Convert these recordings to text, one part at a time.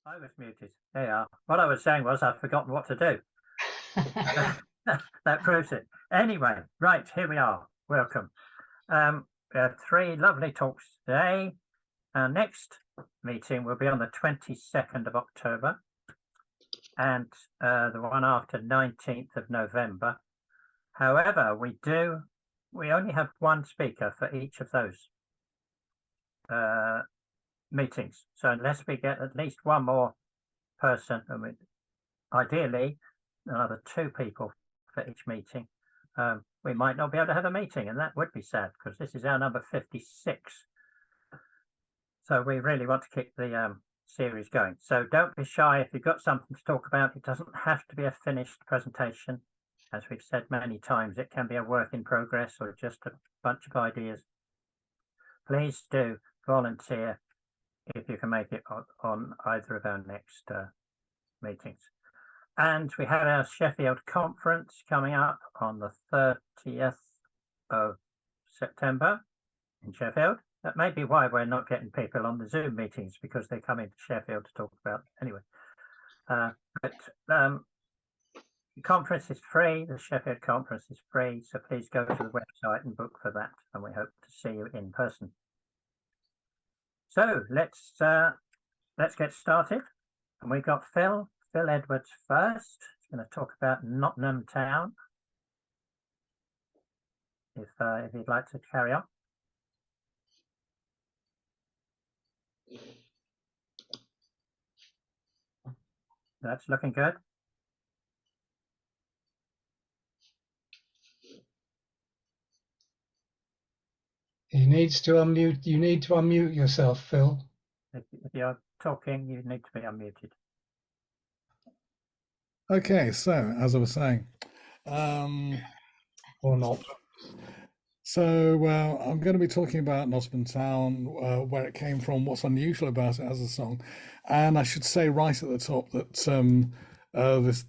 I was muted. There you are. What I was saying was I've forgotten what to do. That proves it. Anyway, right, here we are. Welcome. We have 3 lovely talks today. Our next meeting will be on the 22nd of October and the one after 19th of November. However, we only have 1 speaker for each of those meetings. So unless we get at least 1 more person, ideally another 2 people for each meeting, we might not be able to have a meeting, and that would be sad because this is our number 56. So we really want to keep the series going. So don't be shy if you've got something to talk about. It doesn't have to be a finished presentation. As we've said many times, it can be a work in progress or just a bunch of ideas. Please do volunteer if you can make it on either of our next meetings. And we have our Sheffield conference coming up on the 30th of September in Sheffield. That may be why we're not getting people on the Zoom meetings, because they come into Sheffield to talk about anyway. The conference is free. The Sheffield conference is free. So please go to the website and book for that. And we hope to see you in person. So let's get started. And we've got Phil Edwards first. He's going to talk about Nottamun Town. If you'd like to carry on. That's looking good. He needs to unmute. You need to unmute yourself, Phil. If you're talking, you need to be unmuted. Okay, so as I was saying, Or not. So I'm going to be talking about Nottamun Town, where it came from, what's unusual about it as a song. And I should say right at the top that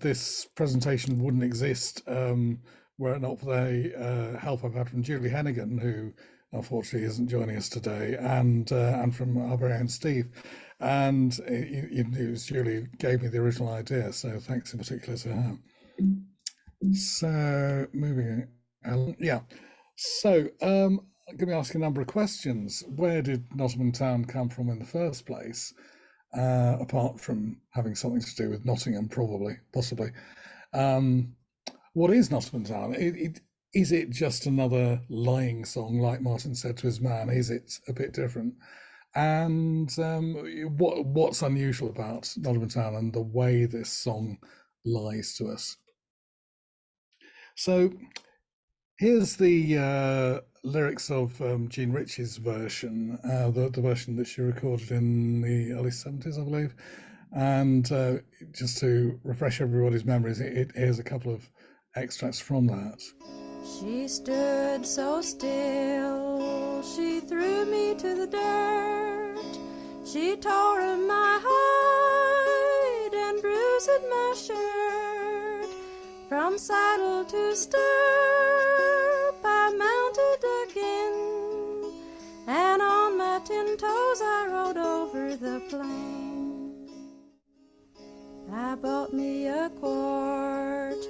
this presentation wouldn't exist were it not for the help I've had from Julie Hennigan, who unfortunately isn't joining us today, and from our very own Steve. And it was Julie who gave me the original idea, so thanks in particular to her. So moving on, yeah. So I'm going to be asking a number of questions. Where did Nottamun Town come from in the first place? Apart from having something to do with Nottingham, possibly. What is Nottamun Town? Is it just another lying song, like Martin said to his man? Is it a bit different? And what's unusual about Nottamun Town and the way this song lies to us? So here's the lyrics of Jean Ritchie's version, the version that she recorded in the early 70s, I believe. And just to refresh everybody's memories, here's a couple of extracts from that. She stood so still, she threw me to the dirt. She tore in my hide and bruised my shirt. From saddle to stirrup I mounted again, and on my 10 toes I rode over the plain. I bought me a quart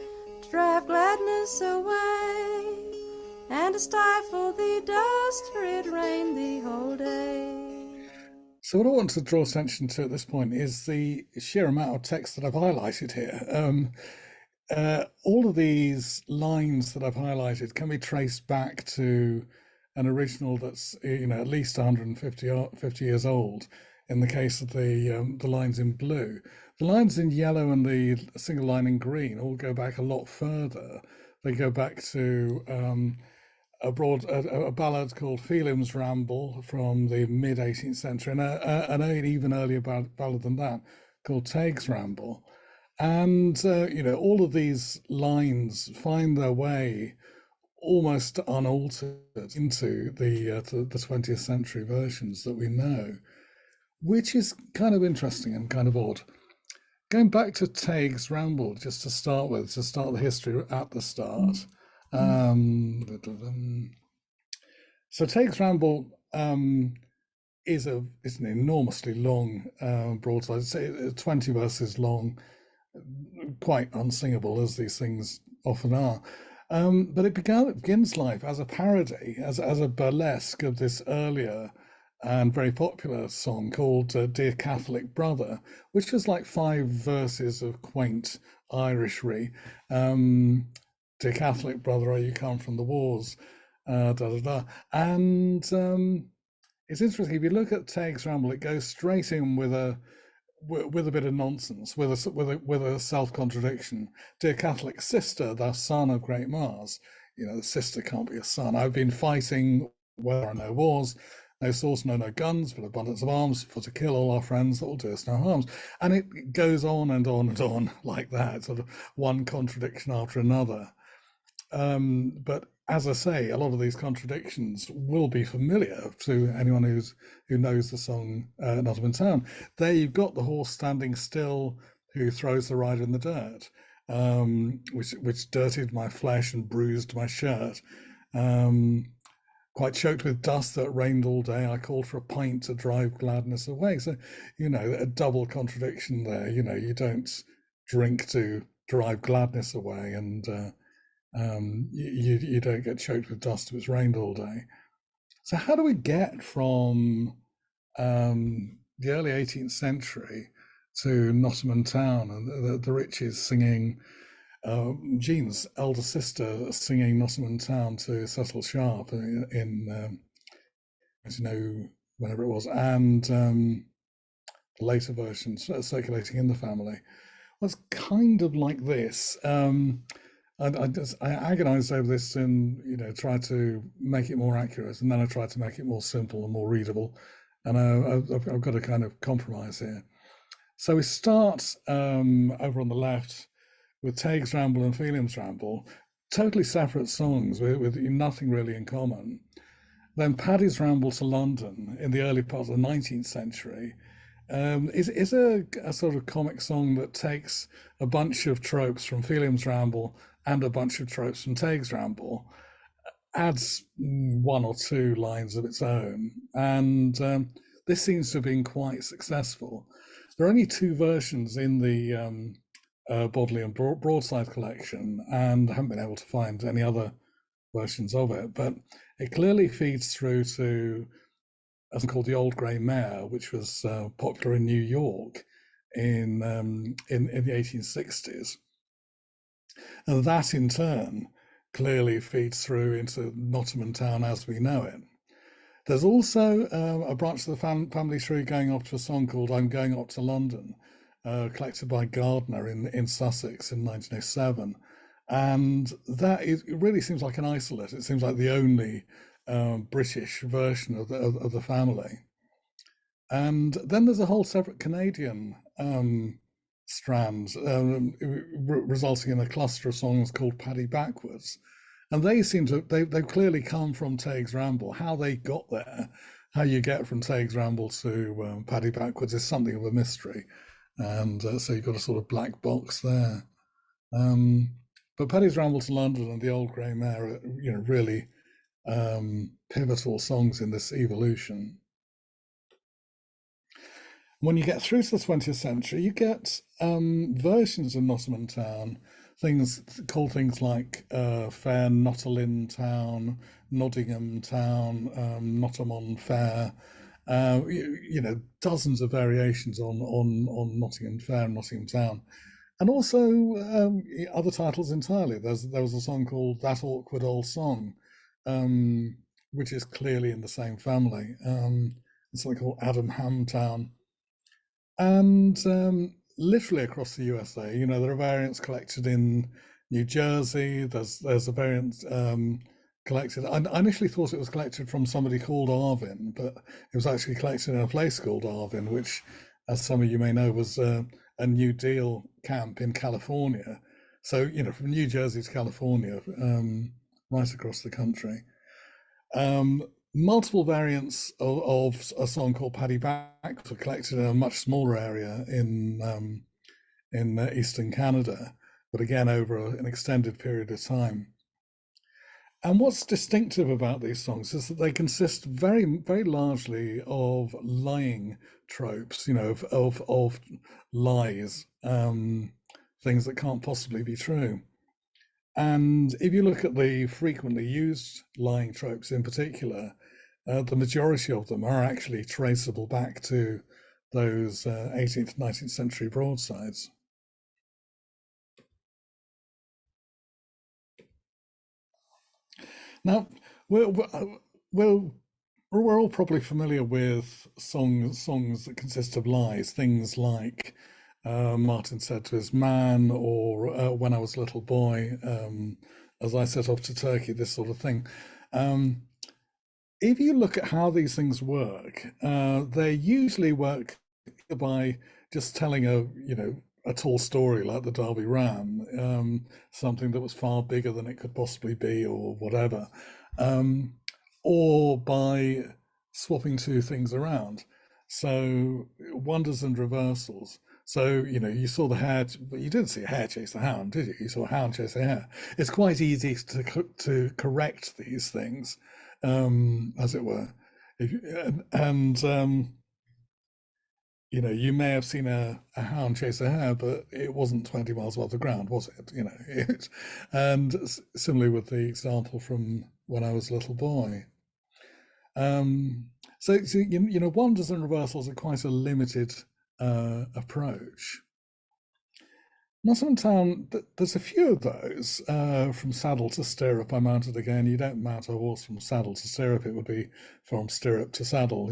to drive gladness away, and to stifle the dust, for it rained the whole day. So what I want to draw attention to at this point is the sheer amount of text that I've highlighted here. All of these lines that I've highlighted can be traced back to an original that's at least 150 years old. In the case of the lines in blue, the lines in yellow and the single line in green all go back a lot further. They go back to a ballad called Phelim's Ramble from the mid 18th century, and an even earlier ballad than that called Teig's Ramble. And all of these lines find their way almost unaltered into the 20th century versions that we know, which is kind of interesting and kind of odd. Going back to Teig's Ramble, just to start the history at the start. So Teig's Ramble is an enormously long broadside. It's 20 verses long, quite unsingable, as these things often are. But it begins life as a parody, as a burlesque of this earlier and very popular song called Dear Catholic Brother, which is like 5 verses of quaint Irishry. Dear Catholic Brother, are you come from the wars? Da da da. And it's interesting, if you look at Teig's Ramble, it goes straight in with a bit of nonsense, with a self-contradiction. Dear Catholic sister, thou son of great Mars. The sister can't be a son. I've been fighting where there are no wars, no swords, no guns, but abundance of arms, for to kill all our friends that will do us no harms. And it goes on and on and on like that, sort of one contradiction after another. But as I say, a lot of these contradictions will be familiar to anyone who knows the song Nottamun Town. There you've got the horse standing still who throws the rider in the dirt, which dirtied my flesh and bruised my shirt. Quite choked with dust that rained all day, I called for a pint to drive gladness away. So, a double contradiction there. You don't drink to drive gladness away, and you don't get choked with dust if it's rained all day. So how do we get from the early 18th century to Nottamun Town and the Ritchies singing, Jean's elder sister singing Nottamun Town to Cecil Sharp in whenever it was, and the later versions circulating in the family was kind of like this. I agonized over this and tried to make it more accurate, and then I tried to make it more simple and more readable, and I've got a kind of compromise here. So we start over on the left with Teig's Ramble and Phelim's Ramble, totally separate songs with nothing really in common. Then Paddy's Ramble to London in the early part of the 19th century is a sort of comic song that takes a bunch of tropes from Phelim's Ramble and a bunch of tropes from Teig's Ramble, adds 1 or 2 lines of its own, and this seems to have been quite successful. There are only 2 versions in the Bodley and Broadside collection, and I haven't been able to find any other versions of it, but it clearly feeds through to a song called The Old Grey Mare, which was popular in New York in the 1860s. And that in turn clearly feeds through into Nottamun Town as we know it. There's also a branch of the family tree going up to a song called I'm Going Up to London, collected by Gardner in Sussex in 1907. And it really seems like an isolate. It seems like the only British version of the family. And then there's a whole separate Canadian strand, resulting in a cluster of songs called Paddy Backwards. And they seem to, they've clearly come from Teig's Ramble. How they got there, how you get from Teig's Ramble to Paddy Backwards is something of a mystery. And so you've got a sort of black box there. But Paddy's Ramble to London and The Old Grey Mare are, really pivotal songs in this evolution. When you get through to the 20th century, you get versions of Nottamun Town, things like Fair Nottamun Town, Nottingham Town, Nottamun Fair, dozens of variations on Nottingham Fair and Nottingham Town. And also other titles entirely. There was a song called That Awkward Old Song, which is clearly in the same family. It's something called Adam Ham Town. And literally across the USA, there are variants collected in New Jersey. There's a variant collected. I initially thought it was collected from somebody called Arvin, but it was actually collected in a place called Arvin, which, as some of you may know, was a New Deal camp in California. So, from New Jersey to California, right across the country. Multiple variants of a song called Paddy Back were collected in a much smaller area in eastern Canada, but again over an extended period of time. And what's distinctive about these songs is that they consist very, very largely of lying tropes, of lies, things that can't possibly be true. And if you look at the frequently used lying tropes in particular, the majority of them are actually traceable back to those 18th, 19th century broadsides. Now, we're all probably familiar with songs that consist of lies, things like Martin said to his man, or when I was a little boy, as I set off to Turkey, this sort of thing. If you look at how these things work, they usually work by just telling a tall story like the Derby Ram, something that was far bigger than it could possibly be, or whatever, or by swapping two things around. So wonders and reversals. So, you saw the hare, but you didn't see a hare chase the hound, did you? You saw a hound chase a hare. It's quite easy to correct these things, as it were. You may have seen a hound chase a hare, but it wasn't 20 miles above the ground, was it? And similarly with the example from when I was a little boy. So wonders and reversals are quite a limited approach. Nottamun Town, there's a few of those, from saddle to stirrup. I mounted again. You don't mount a horse from saddle to stirrup. It would be from stirrup to saddle,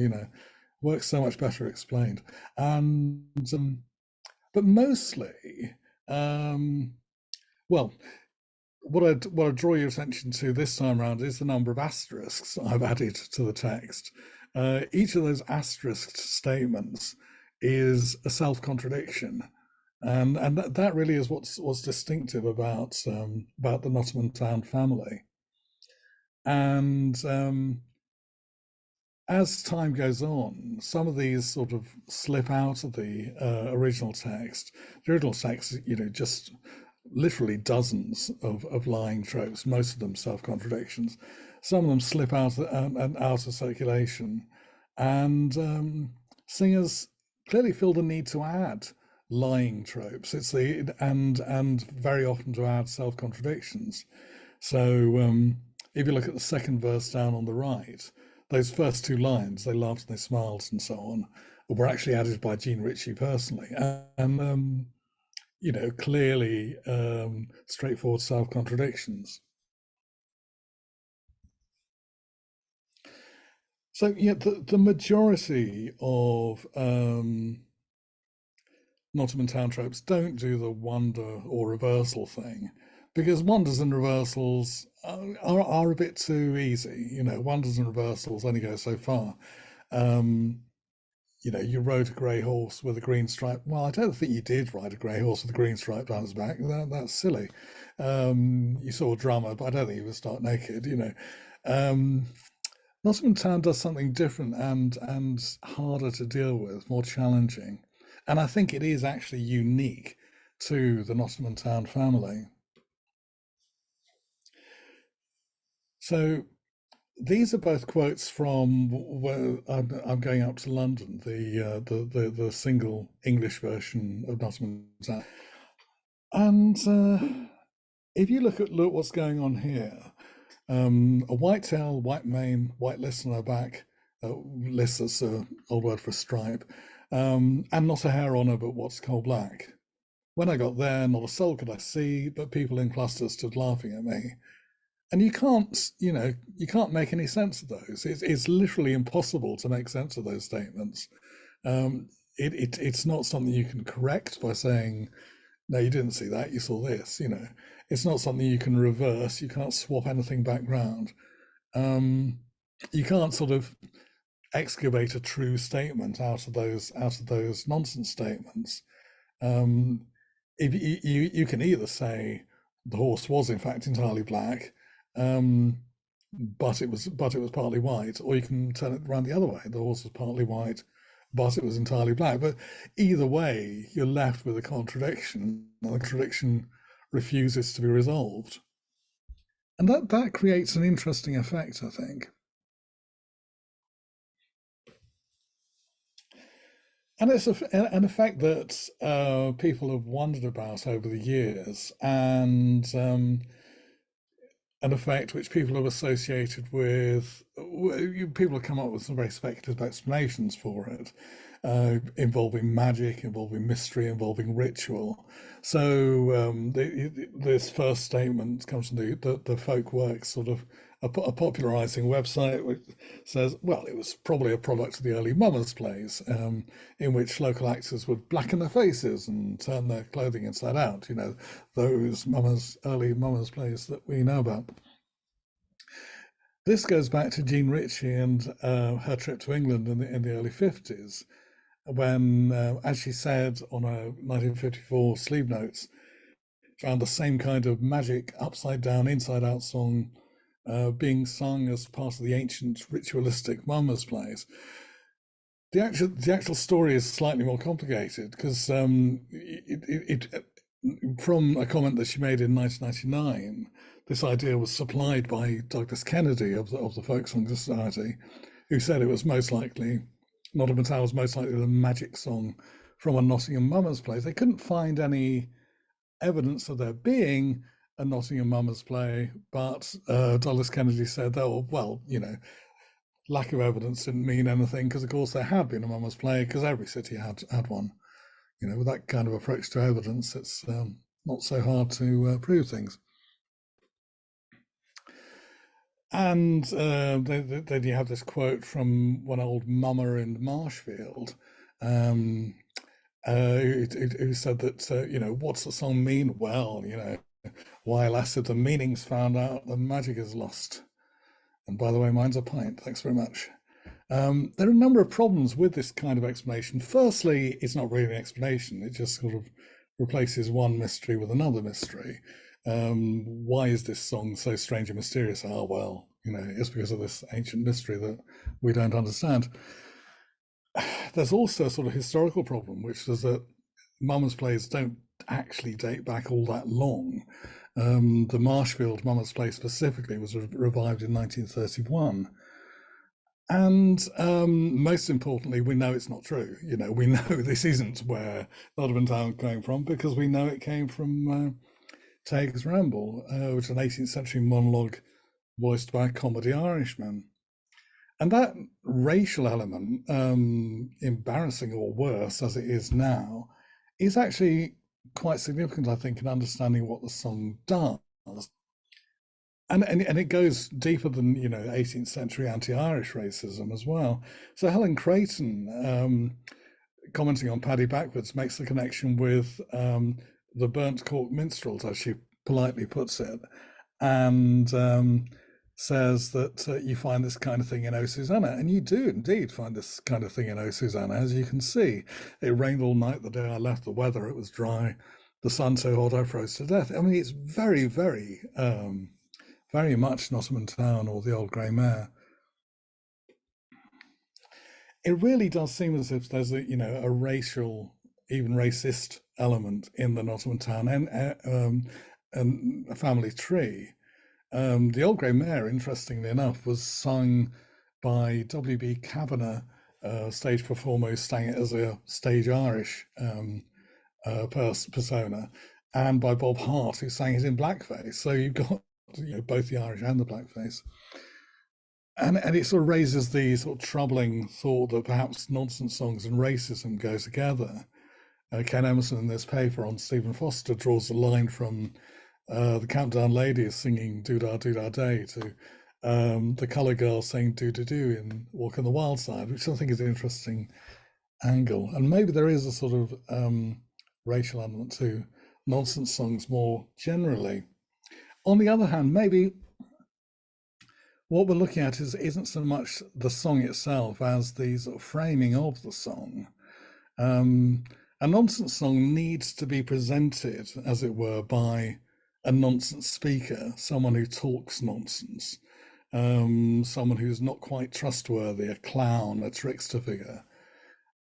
works so much better explained. And but mostly, well, what I draw your attention to this time around is the number of asterisks I've added to the text. Each of those asterisked statements is a self-contradiction, and that really is what's distinctive about the Nottamun Town family. And as time goes on, some of these sort of slip out of the original text. The original text, just literally dozens of lying tropes, most of them self-contradictions. Some of them slip out of circulation, and singers clearly feel the need to add lying tropes. And very often to add self-contradictions. So if you look at the second verse down on the right, those first two lines, they laughed and they smiled and so on, were actually added by Jean Ritchie personally, and clearly straightforward self-contradictions. So the majority of Nottamun Town tropes don't do the wonder or reversal thing, because wonders and reversals are a bit too easy. Wonders and reversals only go so far. You rode a grey horse with a green stripe. Well, I don't think you did ride a grey horse with a green stripe down his back. That's silly. You saw a drummer, but I don't think he was stark naked. Nottamun Town does something different and harder to deal with, more challenging. And I think it is actually unique to the Nottamun Town family. So these are both quotes from where I'm going up to London, the single English version of Nottamun Town. And if you look what's going on here, a white tail, white mane, white list on her back, list is an old word for a stripe, and not a hair on her but what's coal black. When I got there, not a soul could I see, but people in clusters stood laughing at me. And you can't make any sense of those. It's literally impossible to make sense of those statements. It's not something you can correct by saying, no, you didn't see that, you saw this. It's not something you can reverse. You can't swap anything back round. You can't sort of excavate a true statement out of those nonsense statements. If you can either say the horse was in fact entirely black, but it was partly white, or you can turn it around the other way. The horse was partly white, but it was entirely black. But either way, you're left with a contradiction, and the contradiction refuses to be resolved. And that creates an interesting effect, I think. And it's an effect that people have wondered about over the years, and an effect which people have associated with, people have come up with some very speculative explanations for it, involving magic, involving mystery, involving ritual. So this first statement comes from the folk works sort of a popularizing website, which says, well, it was probably a product of the early mummers plays, in which local actors would blacken their faces and turn their clothing inside out, those early mummers plays that we know about. This goes back to Jean Ritchie and her trip to England in the early 50s, when, as she said on her 1954 sleeve notes, found the same kind of magic upside down, inside out song being sung as part of the ancient ritualistic mummers plays. The actual story is slightly more complicated, because from a comment that she made in 1999, this idea was supplied by Douglas Kennedy of the Folk Song Society, who said it was most likely, Nottamun Town was most likely the magic song from a Nottingham mummers play. They couldn't find any evidence of there being a Nottingham mummers play, but Douglas Kennedy said, oh, well, lack of evidence didn't mean anything, because of course there had been a mummers play, because every city had one. With that kind of approach to evidence, it's not so hard to prove things. And then you have this quote from one old mummer in Marshfield, who said that, what's the song mean? Well, why, lass, if the meaning's found out, the magic is lost. And by the way, mine's a pint. Thanks very much. There are a number of problems with this kind of explanation. Firstly, it's not really an explanation. It just sort of replaces one mystery with another mystery. Why is this song so strange and mysterious? Oh, well, it's because of this ancient mystery that we don't understand. There's also a sort of historical problem, which is that mummers plays don't actually date back all that long. The Marshfield mummers play specifically was revived in 1931. And most importantly, we know it's not true. We know this isn't where Nottamun Town came from, because we know it came from Taig's Ramble, which is an 18th century monologue voiced by a comedy Irishman. And that racial element, embarrassing or worse as it is now, is actually quite significant, I think, in understanding what the song does. And it goes deeper than 18th century anti-Irish racism as well. So Helen Creighton, commenting on Paddy Backwards, makes the connection with the burnt cork minstrels, as she politely puts it, and says that you find this kind of thing in O Susanna, and you do indeed find this kind of thing in O Susanna, as you can see. It rained all night the day I left the weather, it was dry, the sun so hot I froze to death. I mean, it's very, very, very much Nottamun Town or the Old Grey Mare. It really does seem as if there's a racial, even racist element in the Nottamun Town and a family tree. The Old Grey Mare, interestingly enough, was sung by W.B. Kavanagh, stage performer who sang it as a stage Irish persona, and by Bob Hart, who sang it in blackface. So you've got both the Irish and the blackface. And it sort of raises the sort of troubling thought that perhaps nonsense songs and racism go together. Ken Emerson in this paper on Stephen Foster draws a line from the Countdown Ladies singing Doo-Dah Doo-Dah Day to the Colour Girls saying Do-Do-Do in Walk on the Wild Side, which I think is an interesting angle. And maybe there is a sort of racial element to nonsense songs more generally. On the other hand, maybe what we're looking at isn't so much the song itself as the sort of framing of the song. A nonsense song needs to be presented, as it were, by a nonsense speaker, someone who talks nonsense, someone who's not quite trustworthy, a clown, a trickster figure.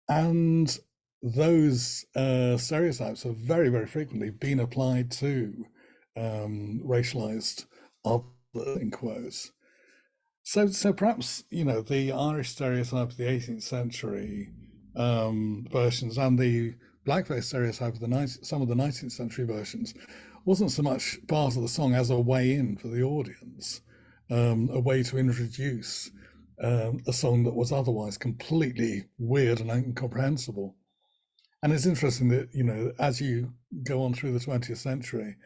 And those stereotypes have very, very frequently been applied to racialized others, in quotes. So perhaps, you know, the Irish stereotype of the 18th century versions and the blackface stereotype of some of the 19th century versions wasn't so much part of the song as a way in for the audience, a way to introduce a song that was otherwise completely weird and incomprehensible. And it's interesting that, you know, as you go on through the 20th century,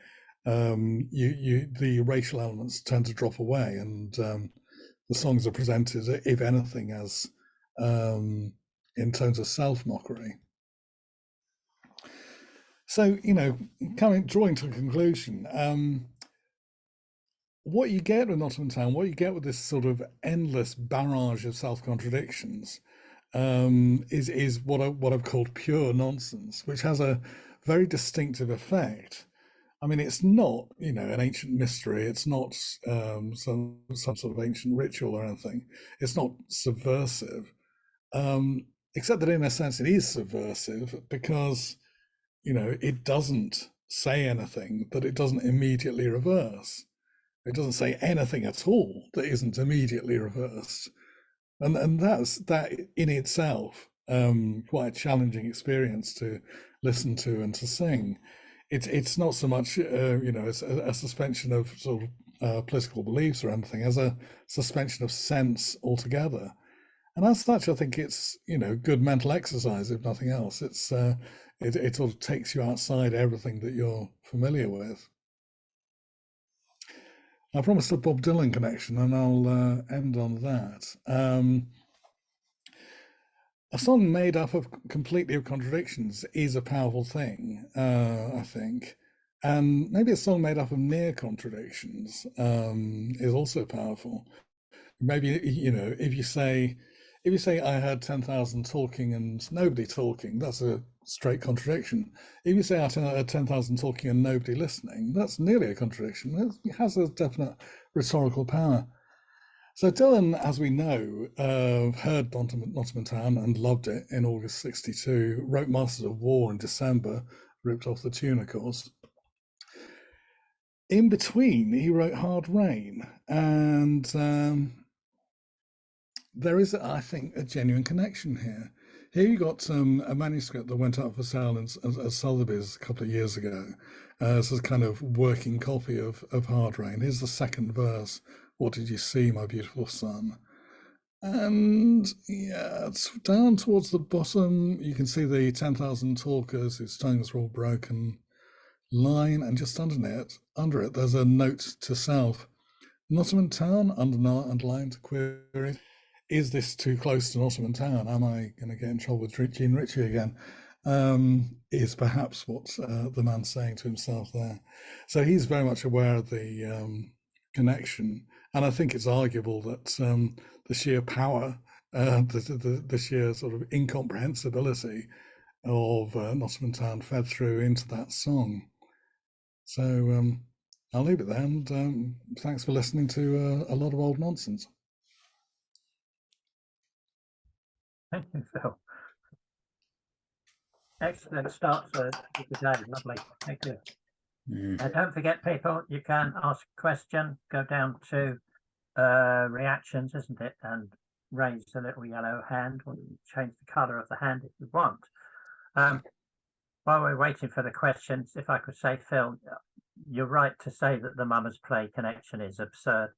the racial elements tend to drop away, and the songs are presented, if anything, as in terms of self-mockery. So, you know, drawing to a conclusion, what you get with Nottamun Town, what you get with this sort of endless barrage of self-contradictions, is what I've called pure nonsense, which has a very distinctive effect. I mean, it's not, you know, an ancient mystery. It's not some sort of ancient ritual or anything. It's not subversive, except that in a sense it is subversive because, you know, it doesn't say anything that it doesn't immediately reverse. It doesn't say anything at all that isn't immediately reversed. And that in itself quite a challenging experience to listen to and to sing. It's not so much you know, a suspension of sort of political beliefs or anything, as a suspension of sense altogether. And as such, I think it's, you know, good mental exercise, if nothing else. It sort of takes you outside everything that you're familiar with. I promised a Bob Dylan connection, and I'll end on that. A song made up of completely of contradictions is a powerful thing, I think. And maybe a song made up of near contradictions is also powerful. Maybe, you know, if you say I heard 10,000 talking and nobody talking, that's a straight contradiction. If you say I heard 10,000 talking and nobody listening, that's nearly a contradiction. It has a definite rhetorical power. So Dylan, as we know, heard Nottamun Town and loved it in August '62, wrote Masters of War in December, ripped off the tune, of course. In between, he wrote Hard Rain, and there is, I think, a genuine connection here. Here you got a manuscript that went up for sale at Sotheby's a couple of years ago. This is a kind of working copy of Hard Rain. Here's the second verse. What did you see, my beautiful son? And yeah, it's down towards the bottom. You can see the 10,000 talkers whose tongues are all broken line, and just under it, there's a note to self. Nottamun Town, underlined, query. Is this too close to Nottamun Town? Am I going to get in trouble with Ritchie again? Is perhaps what the man's saying to himself there. So he's very much aware of the connection. And I think it's arguable that the sheer power, the sheer sort of incomprehensibility of Nottamun Town fed through into that song. So I'll leave it there, and thanks for listening to a lot of old nonsense. Thank you, Phil. Excellent start to the day. Lovely. Thank you. Don't forget, people, you can ask a question, go down to reactions, isn't it, and raise the little yellow hand, or change the colour of the hand if you want. While we're waiting for the questions, if I could say, Phil, you're right to say that the Mummers Play connection is absurd.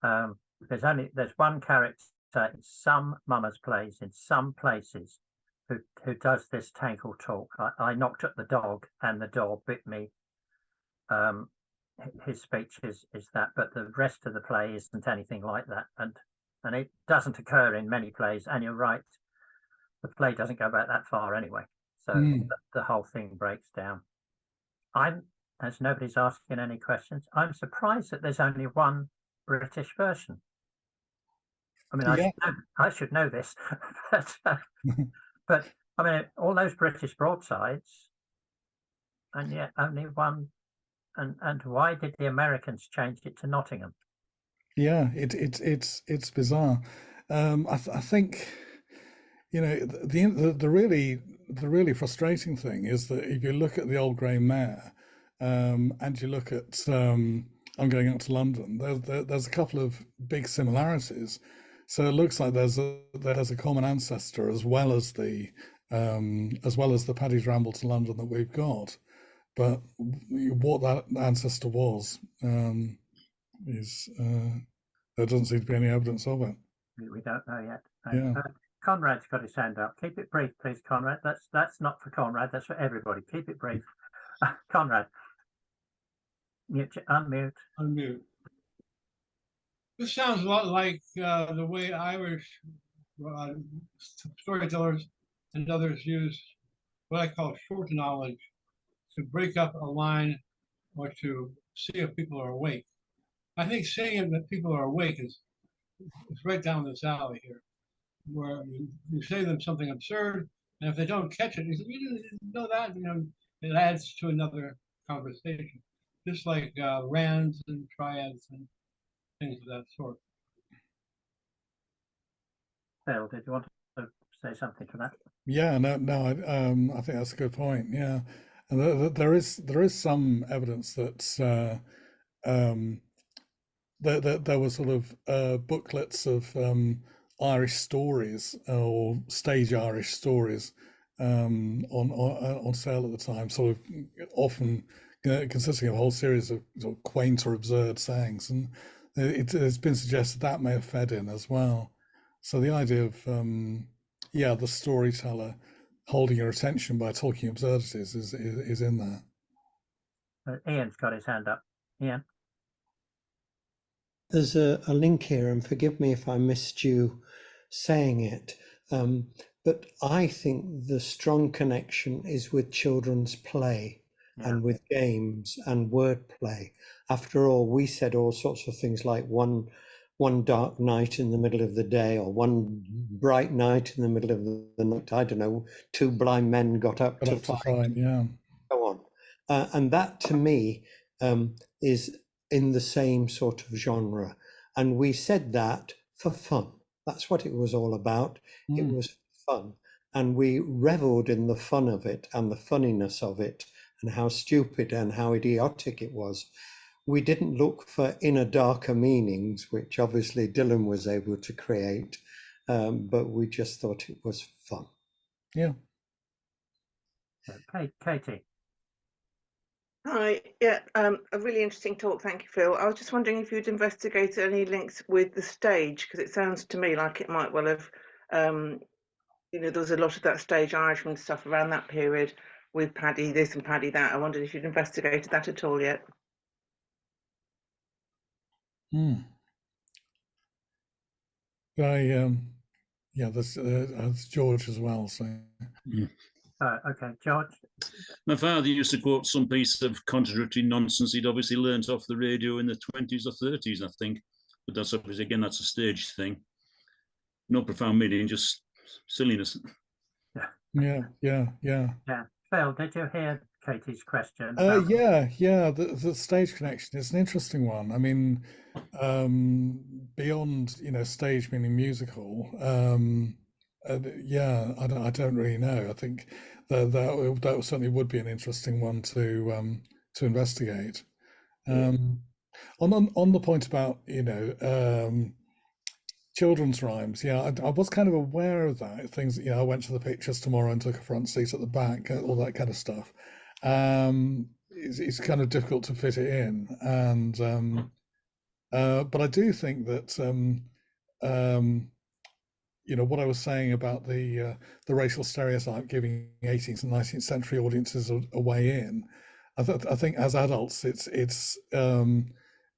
There's one character in some Mummers Plays in some places who does this tankle talk. I knocked at the dog and the dog bit me. His speech is that, but the rest of the play isn't anything like that, and it doesn't occur in many plays. And you're right, the play doesn't go back that far anyway, so the whole thing breaks down. As nobody's asking any questions, I'm surprised that there's only one British version. I mean, I should know this, but I mean, all those British broadsides, and yet only one. And why did the Americans change it to Nottingham? Yeah, it's bizarre. I think, you know, the really frustrating thing is that if you look at the Old Grey Mare, and you look at I'm going up to London. There's a couple of big similarities. So it looks like there's a common ancestor as well as the Paddy's Ramble to London that we've got. But what that ancestor was is there doesn't seem to be any evidence of it. We don't know yet. Yeah. Conrad's got his hand up. Keep it brief, please, Conrad. That's not for Conrad. That's for everybody. Keep it brief. Conrad, unmute. Unmute. This sounds a lot like the way Irish storytellers and others use what I call short knowledge to break up a line or to see if people are awake. I think saying that people are awake is right down this alley here, where you say them something absurd, and if they don't catch it, you say, "You didn't know that," it adds to another conversation. Just like rands and triads and things of that sort. Phil, did you want to say something to that? Yeah, no, I think that's a good point. Yeah, and there is some evidence that there were sort of booklets of Irish stories or stage Irish stories on sale at the time, sort of often consisting of a whole series of sort of quaint or absurd sayings, and it's been suggested that may have fed in as well. So the idea of the storyteller holding your attention by talking absurdities is in there. Ian's got his hand up. Ian. There's a link here, and forgive me if I missed you saying it, but I think the strong connection is with children's play and with games and wordplay. After all, we said all sorts of things like one dark night in the middle of the day, or one bright night in the middle of the night. I don't know, two blind men got up to fight. Yeah. Go on. And that to me is in the same sort of genre. And we said that for fun. That's what it was all about. It was fun. And we reveled in the fun of it and the funniness of it and how stupid and how idiotic it was. We didn't look for inner darker meanings, which obviously Dylan was able to create, but we just thought it was fun. Yeah. Okay, Katie. Hi, yeah, a really interesting talk. Thank you, Phil. I was just wondering if you'd investigated any links with the stage, because it sounds to me like it might well have, there was a lot of that stage Irishman stuff around that period with Paddy this and Paddy that. I wondered if you'd investigated that at all yet. That's George as well. So. Okay, George. My father used to quote some piece of contradictory nonsense he'd obviously learnt off the radio in the 20s or 30s, I think. But that's obviously, again, that's a stage thing. No profound meaning, just silliness. Yeah. Phil, did you hear Katie's question? The stage connection is an interesting one. I mean, beyond stage meaning musical. I don't really know. I think that certainly would be an interesting one to investigate. On the point about children's rhymes, I was kind of aware of that. Things, I went to the pictures tomorrow and took a front seat at the back, all that kind of stuff. It's kind of difficult to fit it in, and but I do think that what I was saying about the racial stereotype giving 18th and 19th century audiences a way in. I think as adults, it's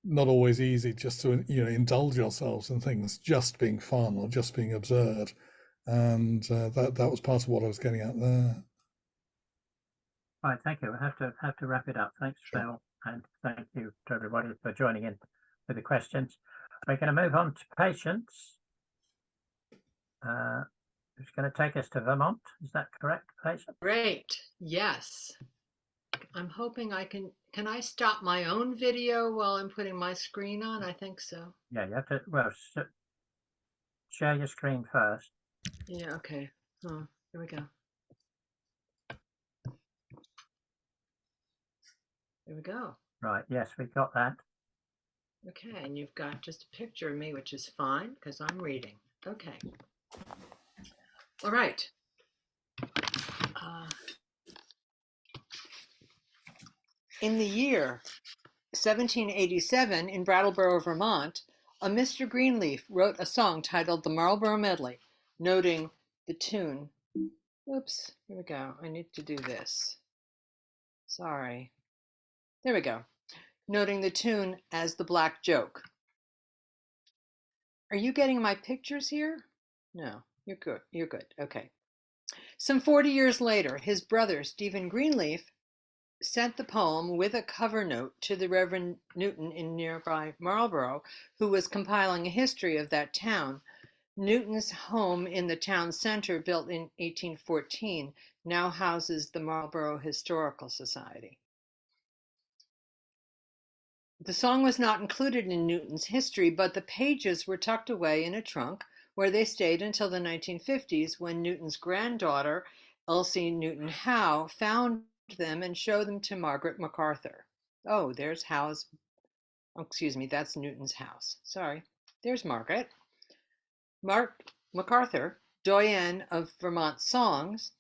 not always easy just to indulge yourselves in things just being fun or just being absurd, and that was part of what I was getting at there. Right, thank you. I have to wrap it up. Thanks, Phil, and thank you to everybody for joining in with the questions. We're going to move on to Patience. Who's going to take us to Vermont? Is that correct, Patience? Great. Yes. I'm hoping I can I stop my own video while I'm putting my screen on? I think so. Yeah, you have to, share your screen first. Yeah, okay. Oh, here we go. There we go. Right, yes, we got that. Okay, and you've got just a picture of me, which is fine because I'm reading. Okay. All right. In the year 1787, in Brattleboro, Vermont, a Mr. Greenleaf wrote a song titled The Marlboro Medley, noting the tune. Oops, here we go. I need to do this. Sorry. There we go. Noting the tune as the Black Joke. Are you getting my pictures here? No, you're good. You're good. Okay. Some 40 years later, his brother, Stephen Greenleaf, sent the poem with a cover note to the Reverend Newton in nearby Marlboro, who was compiling a history of that town. Newton's home in the town center, built in 1814, now houses the Marlboro Historical Society. The song was not included in Newton's history, but the pages were tucked away in a trunk where they stayed until the 1950s, when Newton's granddaughter, Elsie Newton Howe, found them and showed them to Margaret MacArthur. Oh, there's Howe's, oh, excuse me, that's Newton's house. Sorry, there's Margaret. MacArthur, doyen of Vermont songs,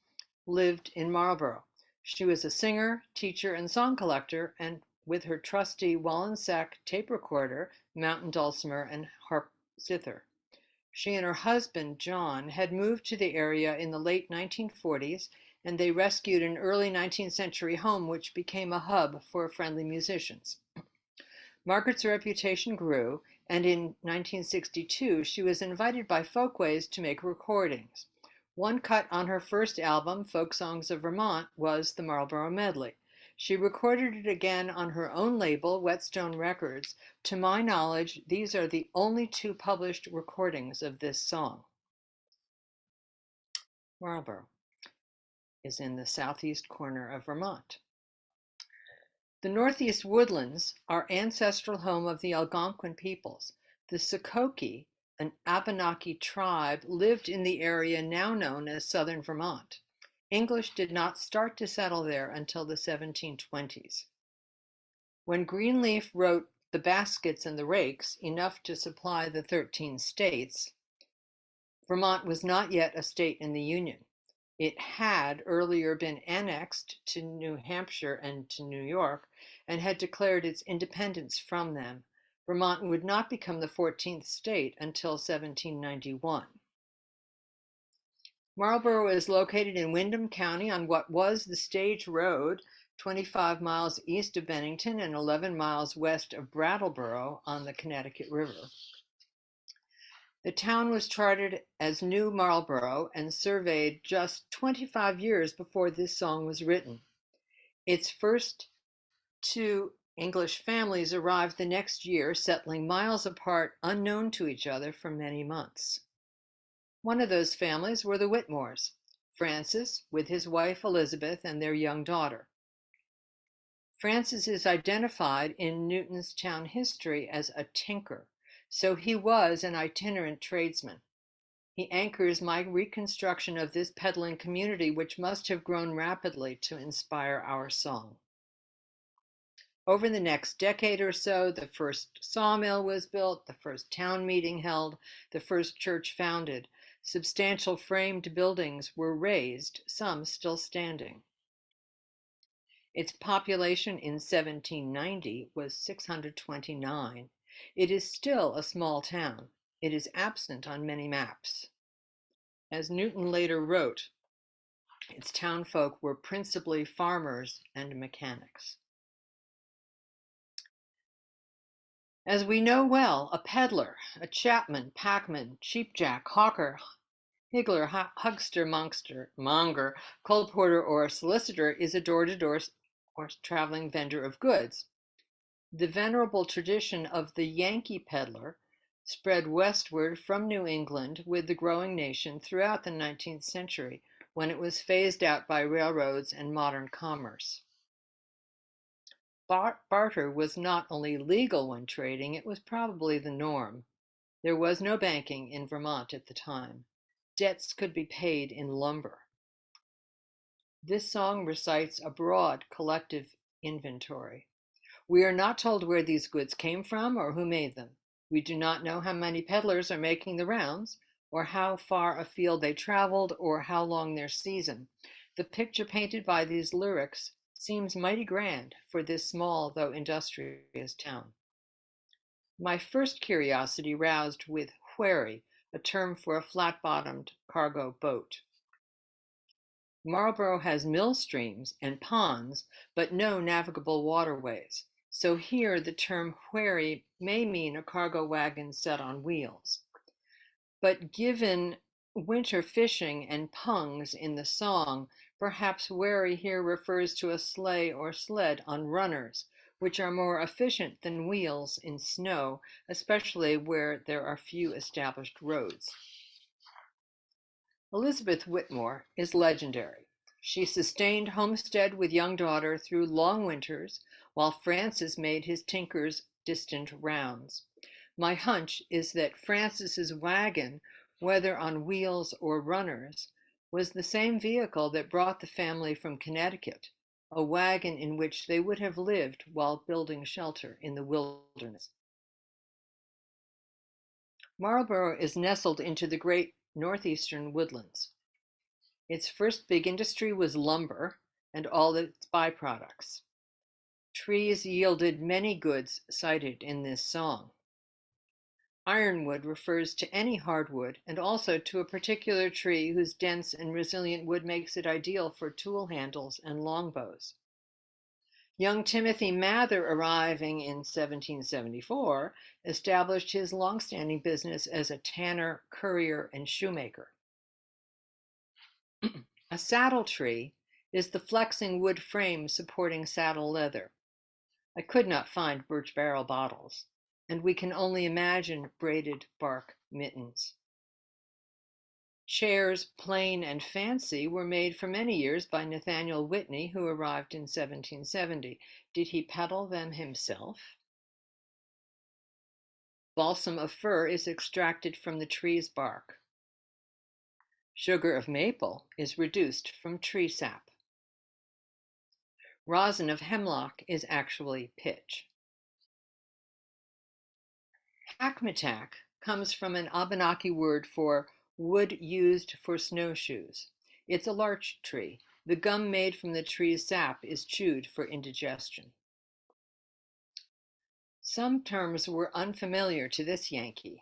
lived in Marlboro. She was a singer, teacher, and song collector, and with her trusty Wallensack tape recorder, mountain dulcimer, and harp zither. She and her husband, John, had moved to the area in the late 1940s, and they rescued an early 19th century home which became a hub for friendly musicians. Margaret's reputation grew, and in 1962 she was invited by Folkways to make recordings. One cut on her first album, Folk Songs of Vermont, was the Marlboro Medley. She recorded it again on her own label, Whetstone Records. To my knowledge, these are the only two published recordings of this song. Marlboro is in the southeast corner of Vermont. The Northeast Woodlands are ancestral home of the Algonquin peoples. The Sokoke, an Abenaki tribe, lived in the area now known as southern Vermont. English did not start to settle there until the 1720s. When Greenleaf wrote The Baskets and the Rakes, enough to supply the 13 states, Vermont was not yet a state in the Union. It had earlier been annexed to New Hampshire and to New York, and had declared its independence from them. Vermont would not become the 14th state until 1791. Marlboro is located in Windham County on what was the Stage Road, 25 miles east of Bennington and 11 miles west of Brattleboro on the Connecticut River. The town was chartered as New Marlboro and surveyed just 25 years before this song was written. Its first two English families arrived the next year, settling miles apart, unknown to each other for many months. One of those families were the Whitmores, Francis with his wife Elizabeth and their young daughter. Francis is identified in Newton's town history as a tinker, so he was an itinerant tradesman. He anchors my reconstruction of this peddling community, which must have grown rapidly to inspire our song. Over the next decade or so, the first sawmill was built, the first town meeting held, the first church founded. Substantial framed buildings were raised, some still standing. Its population in 1790 was 629. It is still a small town. It is absent on many maps. As Newton later wrote, its townfolk were principally farmers and mechanics. As we know well, a peddler, a chapman, packman, cheapjack, hawker, higgler, huckster, monger, colporteur, or solicitor is a door-to-door or traveling vendor of goods. The venerable tradition of the Yankee peddler spread westward from New England with the growing nation throughout the 19th century, when it was phased out by railroads and modern commerce. Barter was not only legal when trading, it was probably the norm. There was no banking in Vermont at the time. Debts could be paid in lumber. This song recites a broad collective inventory. We are not told where these goods came from or who made them. We do not know how many peddlers are making the rounds, or how far afield they traveled, or how long their season. The picture painted by these lyrics seems mighty grand for this small, though industrious town. My first curiosity roused with wherry, a term for a flat-bottomed cargo boat. Marlboro has mill streams and ponds, but no navigable waterways. So here the term wherry may mean a cargo wagon set on wheels. But given winter fishing and pungs in the song, perhaps wherry here refers to a sleigh or sled on runners, which are more efficient than wheels in snow, especially where there are few established roads. Elizabeth Whitmore is legendary. She sustained homestead with young daughter through long winters, while Francis made his tinker's distant rounds. My hunch is that Francis's wagon, whether on wheels or runners, was the same vehicle that brought the family from Connecticut, a wagon in which they would have lived while building shelter in the wilderness. Marlboro is nestled into the great northeastern woodlands. Its first big industry was lumber and all its byproducts. Trees yielded many goods cited in this song. Ironwood refers to any hardwood and also to a particular tree whose dense and resilient wood makes it ideal for tool handles and longbows. Young Timothy Mather, arriving in 1774, established his long-standing business as a tanner, currier, and shoemaker. A saddle tree is the flexing wood frame supporting saddle leather. I could not find birch barrel bottles, and we can only imagine braided bark mittens. Chairs, plain and fancy, were made for many years by Nathaniel Whitney, who arrived in 1770. Did he peddle them himself? Balsam of fir is extracted from the tree's bark. Sugar of maple is reduced from tree sap. Rosin of hemlock is actually pitch. Hackmatack comes from an Abenaki word for wood used for snowshoes. It's a larch tree. The gum made from the tree's sap is chewed for indigestion. Some terms were unfamiliar to this Yankee.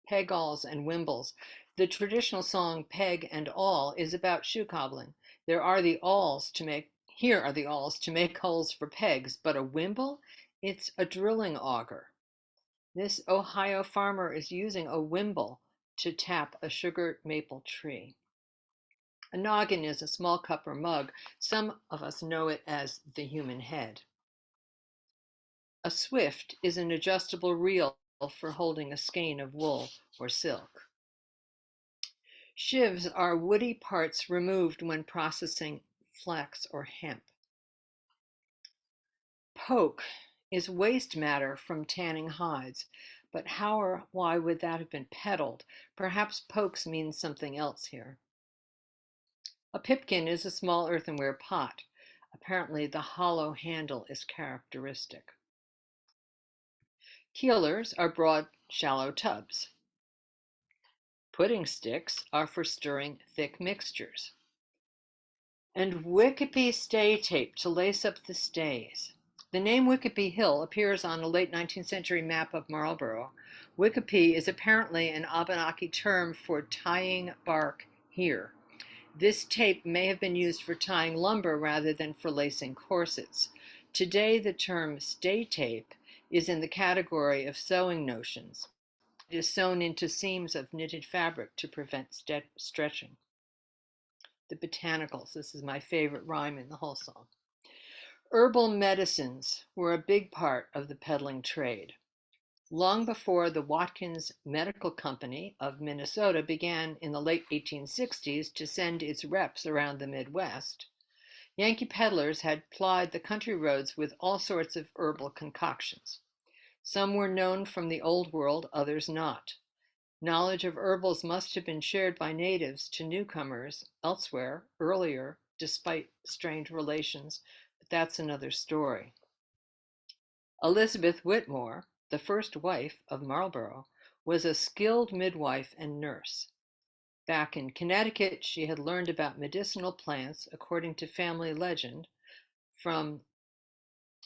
Peg-alls and wimbles. The traditional song Peg and All is about shoe cobbling. Here are the awls to make holes for pegs, but a wimble? It's a drilling auger. This Ohio farmer is using a wimble to tap a sugar maple tree. A noggin is a small cup or mug. Some of us know it as the human head. A swift is an adjustable reel for holding a skein of wool or silk. Shivs are woody parts removed when processing flax or hemp. Poke is waste matter from tanning hides, but how or why would that have been peddled? Perhaps pokes means something else here. A pipkin is a small earthenware pot. Apparently the hollow handle is characteristic. Keelers are broad, shallow tubs. Pudding sticks are for stirring thick mixtures. And Wickopee stay tape to lace up the stays. The name Wickopee Hill appears on a late 19th century map of Marlboro. Wickopee is apparently an Abenaki term for tying bark here. This tape may have been used for tying lumber rather than for lacing corsets. Today, the term stay tape is in the category of sewing notions. It is sewn into seams of knitted fabric to prevent stretching. The botanicals, this is my favorite rhyme in the whole song. Herbal medicines were a big part of the peddling trade. Long before the Watkins Medical Company of Minnesota began in the late 1860s to send its reps around the Midwest, Yankee peddlers had plied the country roads with all sorts of herbal concoctions. Some were known from the Old World, others not. Knowledge of herbals must have been shared by natives to newcomers elsewhere earlier, despite strained relations, but that's another story. Elizabeth Whitmore, the first wife of Marlboro, was a skilled midwife and nurse. Back in Connecticut, she had learned about medicinal plants, according to family legend, from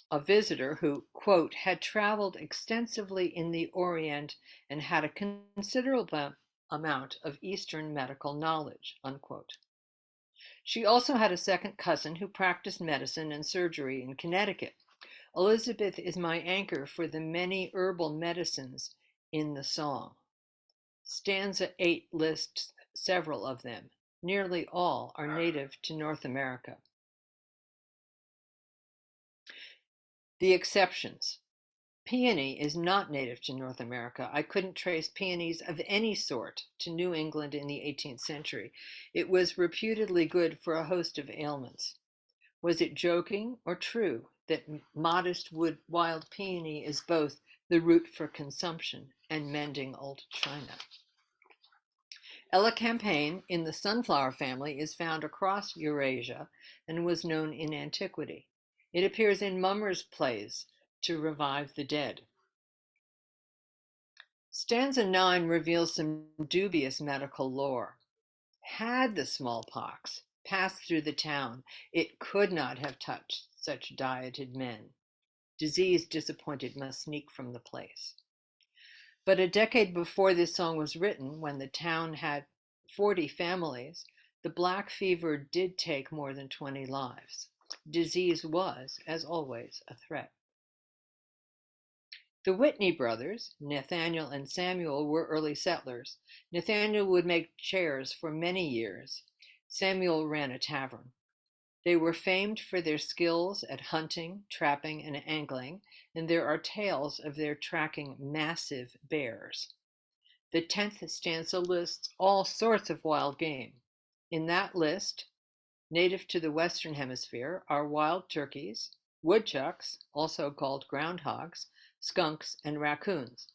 a visitor who, quote, had traveled extensively in the Orient and had a considerable amount of Eastern medical knowledge, unquote. She also had a second cousin who practiced medicine and surgery in Connecticut. Elizabeth is my anchor for the many herbal medicines in the song. Stanza 8 lists several of them. Nearly all are native to North America. The exceptions. Peony is not native to North America. I couldn't trace peonies of any sort to New England in the 18th century. It was reputedly good for a host of ailments. Was it joking or true that modest wild peony is both the root for consumption and mending old china? Elecampane in the sunflower family is found across Eurasia and was known in antiquity. It appears in mummers' plays to revive the dead. Stanza 9 reveals some dubious medical lore. Had the smallpox passed through the town, it could not have touched such dieted men. Disease disappointed must sneak from the place. But a decade before this song was written, when the town had 40 families, the black fever did take more than 20 lives. Disease was, as always, a threat. The Whitney brothers, Nathaniel and Samuel, were early settlers. Nathaniel would make chairs for many years. Samuel ran a tavern. They were famed for their skills at hunting, trapping, and angling, and there are tales of their tracking massive bears. The 10th stanza lists all sorts of wild game. In that list, native to the Western Hemisphere, are wild turkeys, woodchucks, also called groundhogs, skunks, and raccoons.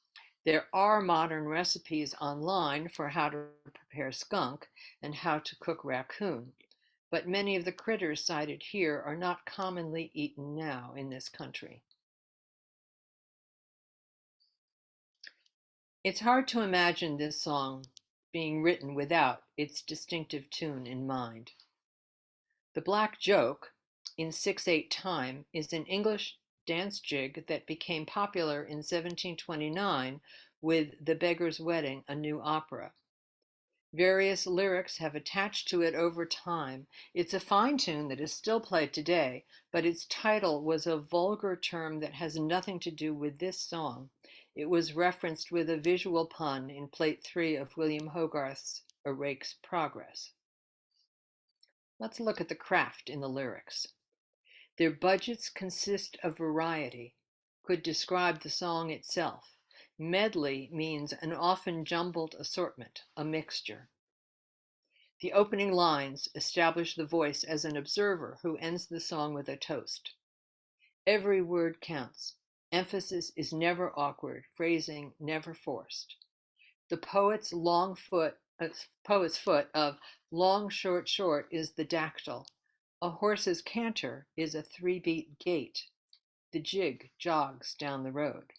There are modern recipes online for how to prepare skunk and how to cook raccoon, but many of the critters cited here are not commonly eaten now in this country. It's hard to imagine this song being written without its distinctive tune in mind. The Black Joke, in 6/8 time, is an English dance jig that became popular in 1729 with The Beggar's Wedding, a new opera. Various lyrics have attached to it over time. It's a fine tune that is still played today, but its title was a vulgar term that has nothing to do with this song. It was referenced with a visual pun in Plate 3 of William Hogarth's A Rake's Progress. Let's look at the craft in the lyrics. Their budgets consist of variety, could describe the song itself. Medley means an often jumbled assortment, a mixture. The opening lines establish the voice as an observer who ends the song with a toast. Every word counts. Emphasis is never awkward, phrasing never forced. The poet's foot of long, short, short is the dactyl. A horse's canter is a 3-beat gait. The jig jogs down the road.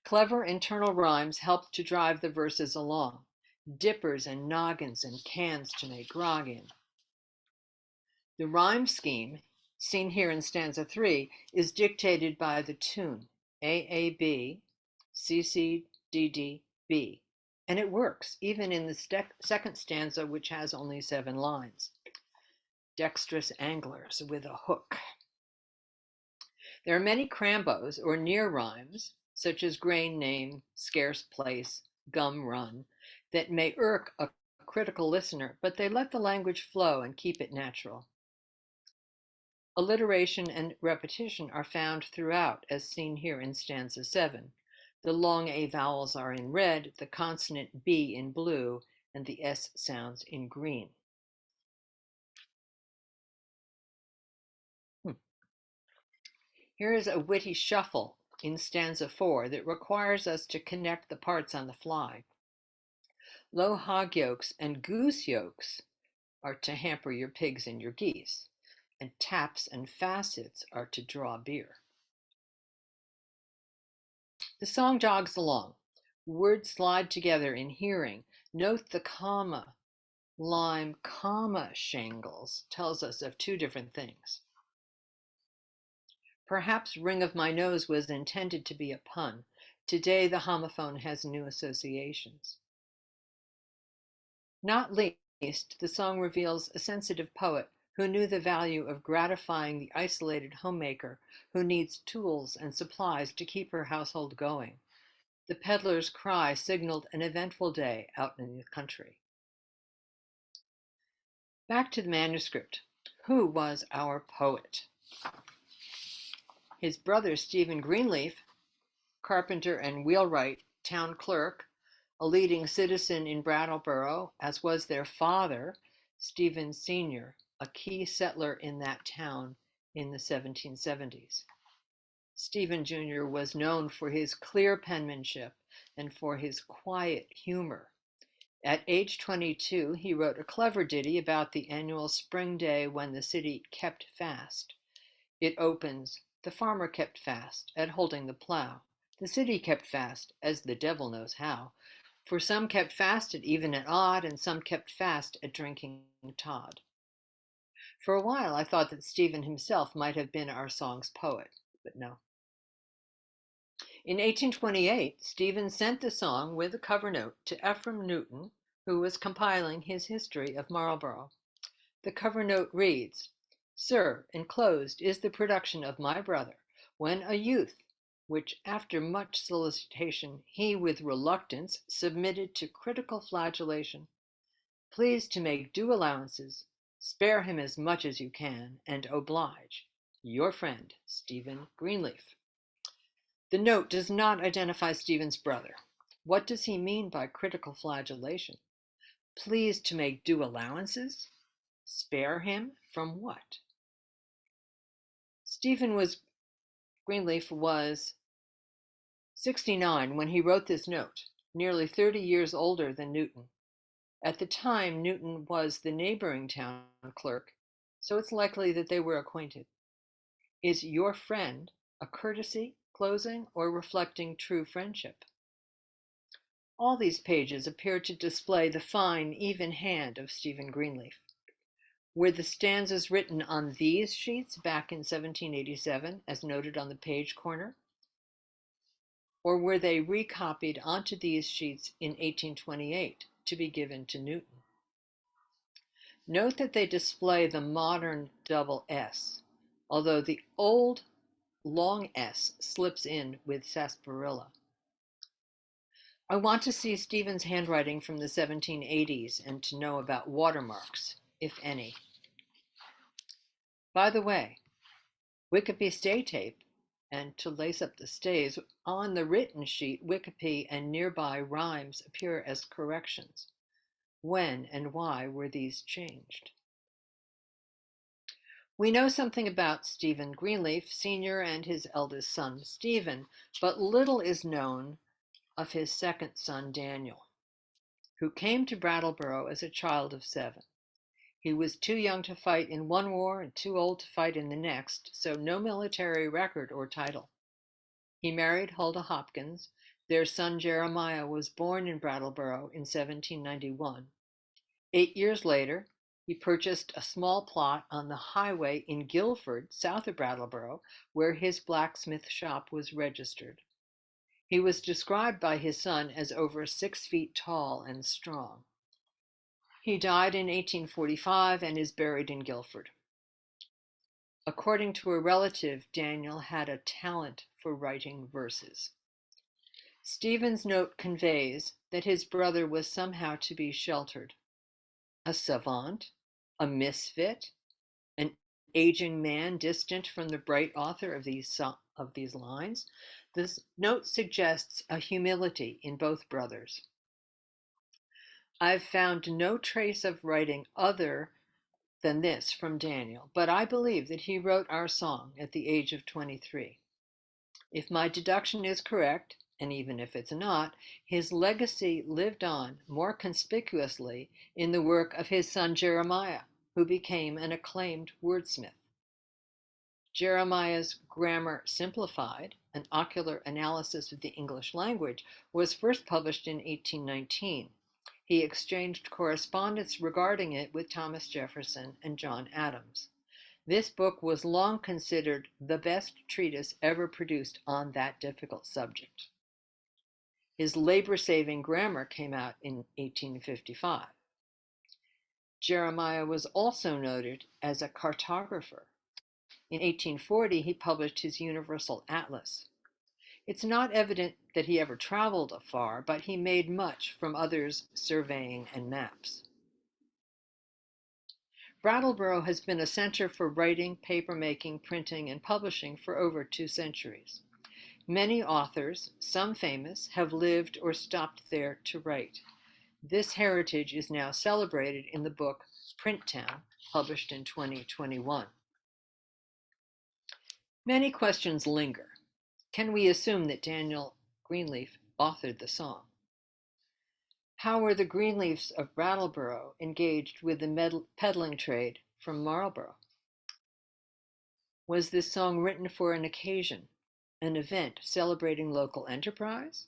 Clever internal rhymes help to drive the verses along. Dippers and noggins and cans to make grog in. The rhyme scheme, seen here in stanza 3, is dictated by the tune, AAB, CCDDB, and it works, even in the second stanza, which has only 7 lines. Dexterous anglers with a hook. There are many crambos or near rhymes, such as grain name, scarce place, gum run, that may irk a critical listener, but they let the language flow and keep it natural. Alliteration and repetition are found throughout, as seen here in stanza 7. The long A vowels are in red, the consonant B in blue, and the S sounds in green. Here is a witty shuffle in stanza 4 that requires us to connect the parts on the fly. Low hog yolks and goose yolks are to hamper your pigs and your geese, and taps and facets are to draw beer. The song jogs along. Words slide together in hearing. Note the comma. Lime, comma, shingles tells us of two different things. Perhaps ring of my nose was intended to be a pun. Today the homophone has new associations. Not least, the song reveals a sensitive poet who knew the value of gratifying the isolated homemaker who needs tools and supplies to keep her household going. The peddler's cry signaled an eventful day out in the country. Back to the manuscript. Who was our poet? His brother, Stephen Greenleaf, carpenter and wheelwright, town clerk, a leading citizen in Brattleboro, as was their father, Stephen Sr., a key settler in that town in the 1770s. Stephen Jr. was known for his clear penmanship and for his quiet humor. At age 22, he wrote a clever ditty about the annual spring day when the city kept fast. It opens, "The farmer kept fast at holding the plow. The city kept fast, as the devil knows how. For some kept fast at even and odd, and some kept fast at drinking Todd." For a while, I thought that Stephen himself might have been our song's poet, but no. In 1828, Stephen sent the song with a cover note to Ephraim Newton, who was compiling his history of Marlboro. The cover note reads, "Sir, enclosed is the production of my brother, when a youth, which after much solicitation he with reluctance submitted to critical flagellation. Please to make due allowances, spare him as much as you can, and oblige. Your friend, Stephen Greenleaf." The note does not identify Stephen's brother. What does he mean by critical flagellation? Please to make due allowances? Spare him from what? Greenleaf was 69 when he wrote this note, nearly 30 years older than Newton. At the time, Newton was the neighboring town clerk, so it's likely that they were acquainted. Is your friend a courtesy, closing, or reflecting true friendship? All these pages appear to display the fine, even hand of Stephen Greenleaf. Were the stanzas written on these sheets back in 1787, as noted on the page corner? Or were they recopied onto these sheets in 1828 to be given to Newton? Note that they display the modern double S, although the old long S slips in with sarsaparilla. I want to see Stephen's handwriting from the 1780s and to know about watermarks, if any. By the way, Wikipedia stay tape, and to lace up the stays, on the written sheet, Wikipedia and nearby rhymes appear as corrections. When and why were these changed? We know something about Stephen Greenleaf Sr. and his eldest son, Stephen, but little is known of his second son, Daniel, who came to Brattleboro as a child of 7. He was too young to fight in one war and too old to fight in the next, so no military record or title. He married Huldah Hopkins. Their son Jeremiah was born in Brattleboro in 1791. 8 years later, he purchased a small plot on the highway in Guilford, south of Brattleboro, where his blacksmith shop was registered. He was described by his son as over 6 feet tall and strong. He died in 1845 and is buried in Guilford. According to a relative, Daniel had a talent for writing verses. Stephen's note conveys that his brother was somehow to be sheltered. A savant, a misfit, an aging man distant from the bright author of these lines. This note suggests a humility in both brothers. I've found no trace of writing other than this from Daniel, but I believe that he wrote our song at the age of 23. If my deduction is correct, and even if it's not, his legacy lived on more conspicuously in the work of his son Jeremiah, who became an acclaimed wordsmith. Jeremiah's grammar simplified, an ocular analysis of the English language, was first published in 1819. He exchanged correspondence regarding it with Thomas Jefferson and John Adams. This book was long considered the best treatise ever produced on that difficult subject. His labor-saving grammar came out in 1855. Jeremiah was also noted as a cartographer. In 1840, he published his Universal Atlas. It's not evident that he ever traveled afar, but he made much from others' surveying and maps. Brattleboro has been a center for writing, papermaking, printing, and publishing for over 2 centuries. Many authors, some famous, have lived or stopped there to write. This heritage is now celebrated in the book Print Town, published in 2021. Many questions linger. Can we assume that Daniel Greenleaf authored the song? How were the Greenleafs of Brattleboro engaged with the peddling trade from Marlboro? Was this song written for an occasion, an event celebrating local enterprise,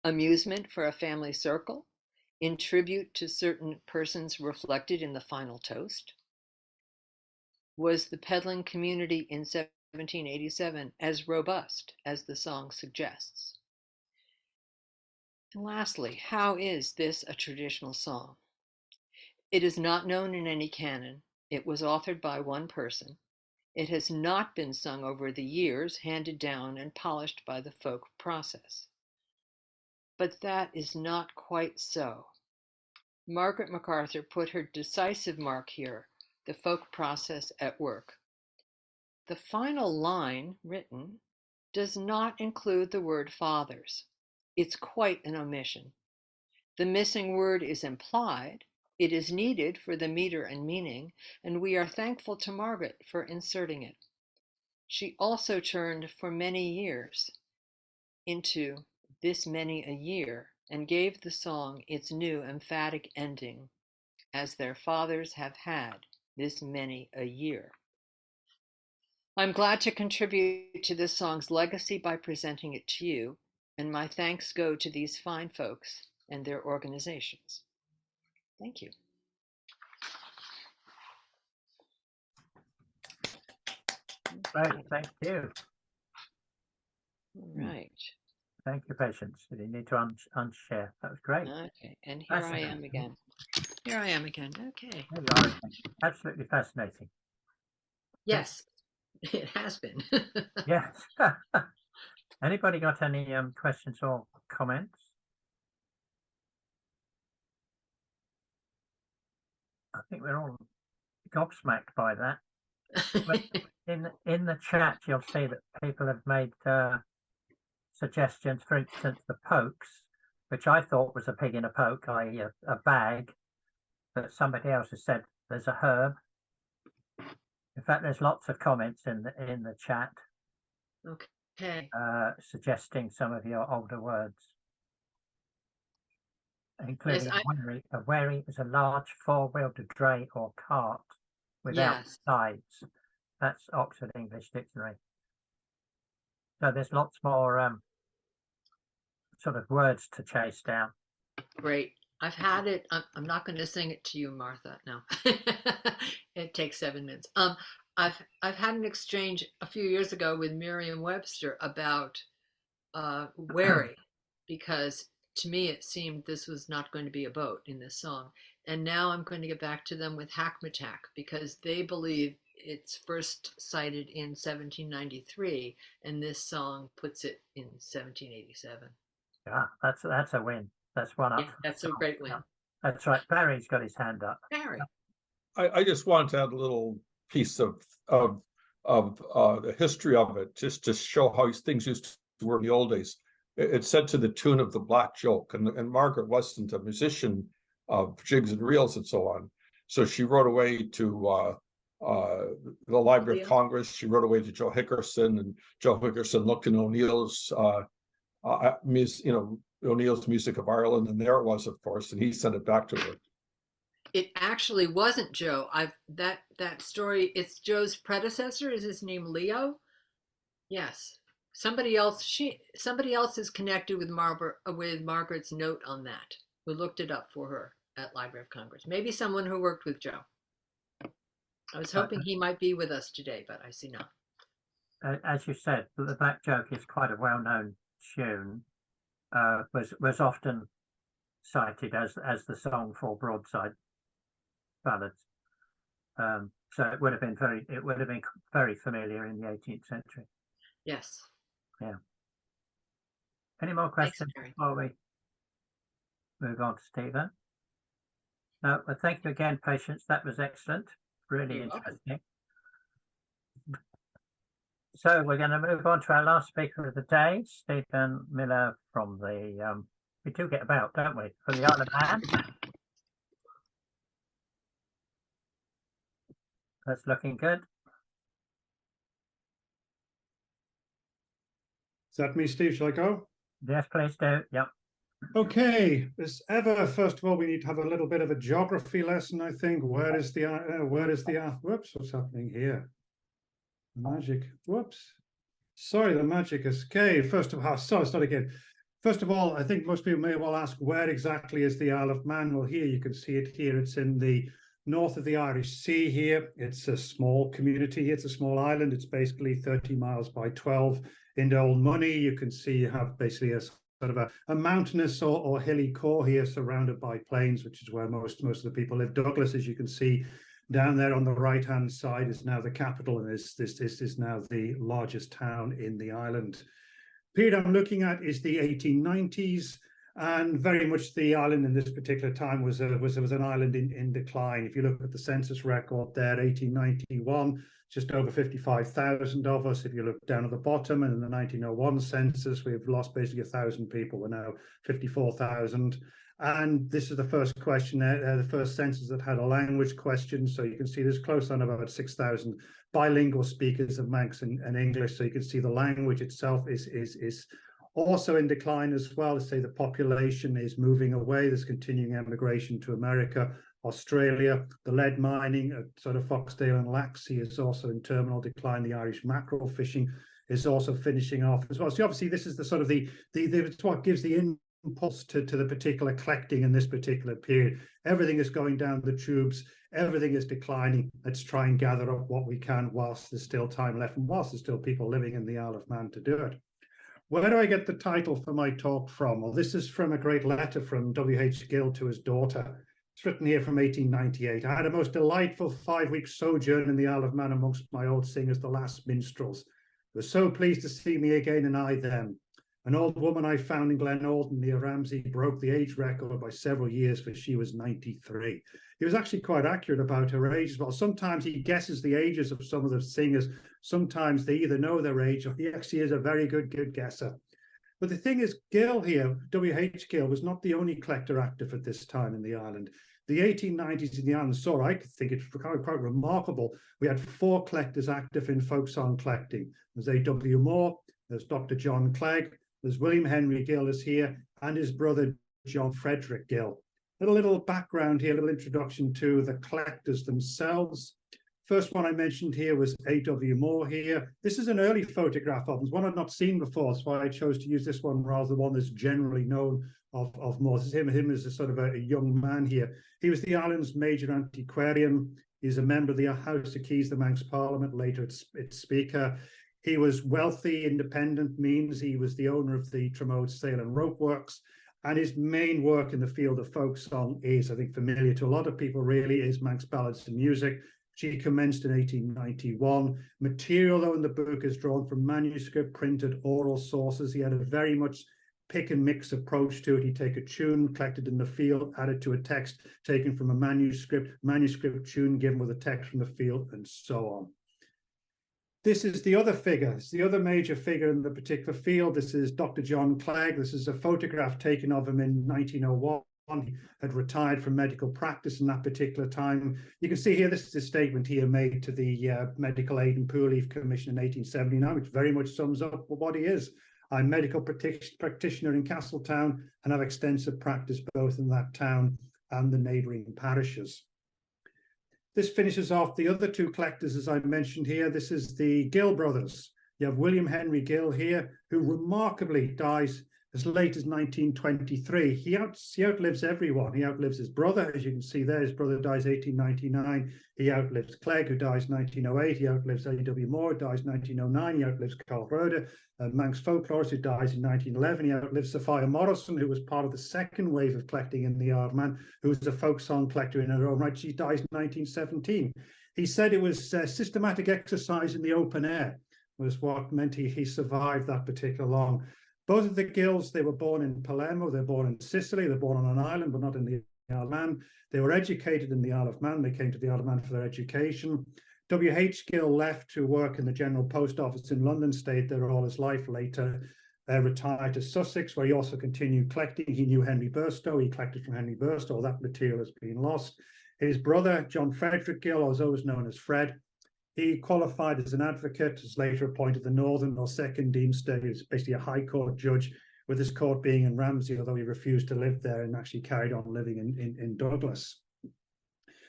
amusement for a family circle, in tribute to certain persons reflected in the final toast? Was the peddling community in 1787 as robust as the song suggests? And lastly, how is this a traditional song? It is not known in any canon. It was authored by one person. It has not been sung over the years, handed down and polished by the folk process. But that is not quite so. Margaret MacArthur put her decisive mark here, the folk process at work. The final line, written, does not include the word fathers. It's quite an omission. The missing word is implied. It is needed for the meter and meaning, and we are thankful to Margaret for inserting it. She also turned for many years into this many a year and gave the song its new emphatic ending, as their fathers have had this many a year. I'm glad to contribute to this song's legacy by presenting it to you, and my thanks go to these fine folks and their organizations. Thank you. Great, thank you. All right. Thank you, Patience. You need to unshare. That was great. Okay, and here I am again. Here I am again. Okay. There you are again. Absolutely fascinating. Yes, it has been. Yes. Anybody got any questions or comments? I think we're all gobsmacked by that. But in the chat, you'll see that people have made suggestions. For instance, the pokes, which I thought was a pig in a poke, i.e. a bag, but somebody else has said there's a herb. In fact, there's lots of comments in the chat. Okay. Suggesting some of your older words, including Yes, a wherry is a large four-wheeled dray or cart without sides. That's Oxford English Dictionary. So there's lots more sort of words to chase down. Great. I've had it. I'm not going to sing it to you, Martha. No, it takes 7 minutes. I've had an exchange a few years ago with Merriam-Webster about wherry, because to me it seemed this was not going to be a boat in this song. And now I'm going to get back to them with hackmatack, because they believe it's first cited in 1793, and this song puts it in 1787. Yeah, that's a win. That's one up. Yeah, that's a great win. That's right. Barry's got his hand up. Barry. I just wanted to add a little piece of the history of it, just to show how things used to work in the old days. It's said to the tune of the Black Joke, and Margaret wasn't a musician of jigs and reels and so on. So she wrote away to the Library of Congress. She wrote away to Joe Hickerson, and Joe Hickerson looked in O'Neill's, O'Neill's Music of Ireland, and there it was, of course, and he sent it back to her. It actually wasn't Joe. That story. It's Joe's predecessor. Is his name Leo? Yes. Somebody else is connected with Margaret's note on that, who looked it up for her at Library of Congress. Maybe someone who worked with Joe. I was hoping he might be with us today, but I see not. As you said, the Black Joke is quite a well-known tune. Was often cited as the song for broadside ballads. So it would have been very familiar in the 18th century. Yes. Yeah. Any more questions before we move on to Stephen? No, but thank you again, Patience. That was excellent. Really interesting. So we're going to move on to our last speaker of the day, Stephen Miller from the, we do get about, don't we, from the Isle of Man. That's looking good. Is that me, Steve? Shall I go? Yes, please do. Yep. Okay. As ever, first of all, we need to have a little bit of a geography lesson, I think. Where is the whoops, what's happening here? Magic. Whoops. Sorry, the magic is okay. First of all, sorry, start again. First of all, I think most people may well ask, where exactly is the Isle of Man? Well, here you can see it here. It's in the north of the Irish Sea here. It's a small community. It's a small island. It's basically 30 miles by 12. In old money, you can see you have basically a sort of a mountainous or hilly core here surrounded by plains, which is where most of the people live. Douglas, as you can see, down there on the right-hand side is now the capital, and this is now the largest town in the island. Period I'm looking at is the 1890s, and very much the island in this particular time was an island in decline. If you look at the census record there, 1891, just over 55,000 of us. If you look down at the bottom, and in the 1901 census, we've lost basically 1,000 people. We're now 54,000. And this is the first question, the first census that had a language question. So you can see there's close on about 6,000 bilingual speakers of Manx and English. So you can see the language itself is also in decline as well. Let's say the population is moving away. There's continuing emigration to America, Australia. The lead mining at sort of Foxdale and Laxey is also in terminal decline. The Irish mackerel fishing is also finishing off as well. So obviously this is the sort of it's what gives the impulse to the particular collecting in this particular period. Everything is going down the tubes. Everything is declining. Let's try and gather up what we can whilst there's still time left and whilst there's still people living in the Isle of Man to do it. Where do I get the title for my talk from? Well, this is from a great letter from W.H. Gill to his daughter. It's written here from 1898. I had a most delightful 5-week sojourn in the Isle of Man amongst my old singers, the last minstrels. They were so pleased to see me again, and I them. An old woman I found in Glen Alden near Ramsey broke the age record by several years, for she was 93. He was actually quite accurate about her age as well. Sometimes he guesses the ages of some of the singers. Sometimes they either know their age or he actually is a very good guesser. But the thing is, Gill here, W.H. Gill, was not the only collector active at this time in the island. The 1890s in the island saw, I think it's quite remarkable. We had 4 collectors active in folk song collecting. There's A.W. Moore, there's Dr. John Clegg, there's William Henry Gill is here, and his brother John Frederick Gill. A little background here, a little introduction to the collectors themselves. First one I mentioned here was A.W. Moore here. This is an early photograph of him, one I've not seen before. That's why I chose to use this one rather than one that's generally known of Moore. This is him as a sort of a young man here. He was the island's major antiquarian. He's a member of the House of Keys, the Manx Parliament, later its Speaker. He was wealthy, independent means. He was the owner of the Tremode Sail and Rope Works. And his main work in the field of folk song is, I think, familiar to a lot of people, really, is Manx Ballads and Music. She commenced in 1891. Material, though, in the book is drawn from manuscript, printed, oral sources. He had a very much pick and mix approach to it. He'd take a tune collected in the field, added to a text taken from a manuscript tune given with a text from the field, and so on. This is the other figure. It's the other major figure in the particular field. This is Dr. John Clegg. This is a photograph taken of him in 1901. He had retired from medical practice in that particular time. You can see here, this is a statement here made to the Medical Aid and Poor Leave Commission in 1879, which very much sums up what he is. I'm a medical practitioner in Castletown and have extensive practice both in that town and the neighbouring parishes. This finishes off the other 2 collectors, as I mentioned here. This is the Gill brothers. You have William Henry Gill here, who remarkably dies as late as 1923. He outlives everyone. He outlives his brother, as you can see there. His brother dies 1899. He outlives Clegg, who dies 1908. He outlives A.W. Moore, who dies 1909. He outlives Carl Roeder, Manx folklorist, who dies in 1911. He outlives Sophia Morrison, who was part of the second wave of collecting in the Isle of Man, who was a folk song collector in her own right. She dies in 1917. He said it was systematic exercise in the open air was what meant he survived that particular long. Both of the Gills, they were born in Palermo, they're born in Sicily, they're born on an island, but not in the Isle of Man. They were educated in the Isle of Man. They came to the Isle of Man for their education. W.H. Gill left to work in the General Post Office in London, stayed there all his life, later retired to Sussex, where he also continued collecting. He knew Henry Burstow, he collected from Henry Burstow. That material has been lost. His brother, John Frederick Gill, or always known as Fred, he qualified as an advocate, was later appointed the Northern or Second Deemster. He was basically a High Court judge, with his court being in Ramsey, although he refused to live there and actually carried on living in Douglas.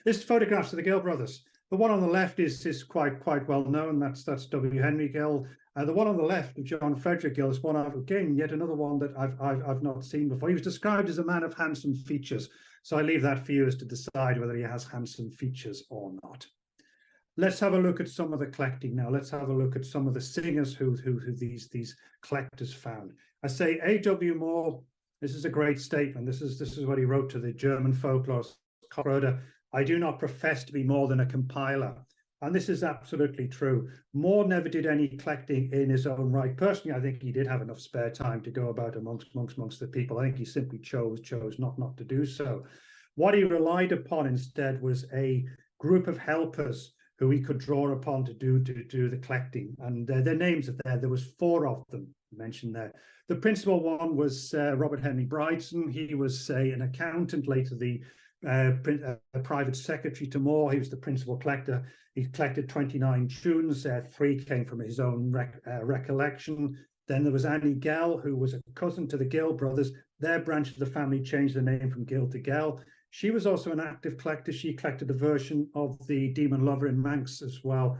This is photographs of the Gill brothers. The one on the left is quite well known. That's W. Henry Gill. The one on the left of John Frederick Gill is one I've again yet another one that I've not seen before. He was described as a man of handsome features, so I leave that for you as to decide whether he has handsome features or not. Let's have a look at some of the collecting now. Let's have a look at some of the singers who these collectors found. I say A.W. Moore, this is a great statement. This is what he wrote to the German folklorist Roeder. I do not profess to be more than a compiler. And this is absolutely true. Moore never did any collecting in his own right. Personally, I think he did have enough spare time to go about amongst the people. I think he simply chose not to do so. What he relied upon instead was a group of helpers who he could draw upon to do the collecting. And their names are there. There was 4 of them mentioned there. The principal one was Robert Henry Bridson. He was an accountant, later the private secretary to Moore. He was the principal collector. He collected 29 tunes. 3 came from his own recollection. Then there was Annie Gell, who was a cousin to the Gill brothers. Their branch of the family changed the name from Gill to Gell. She was also an active collector. She collected a version of the Demon Lover in Manx as well.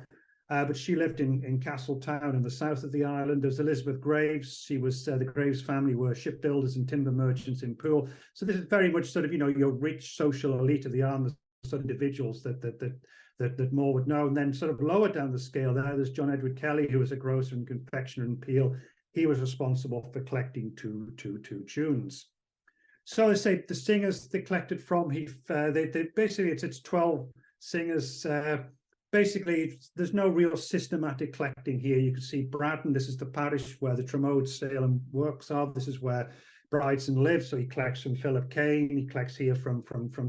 But she lived in Castletown in the south of the island. There's Elizabeth Graves. She was, the Graves family were shipbuilders and timber merchants in Poole. So this is very much sort of, your rich social elite of the island, sort of individuals that Moore would know. And then sort of lower down the scale there's John Edward Kelly, who was a grocer and confectioner in Peel. He was responsible for collecting two tunes. So I say the singers they collected from, they basically it's 12 singers. Basically, there's no real systematic collecting here. You can see Bradden. This is the parish where the Tremode, Salem works are. This is where Bridson lives. So he collects from Philip Kane. He collects here from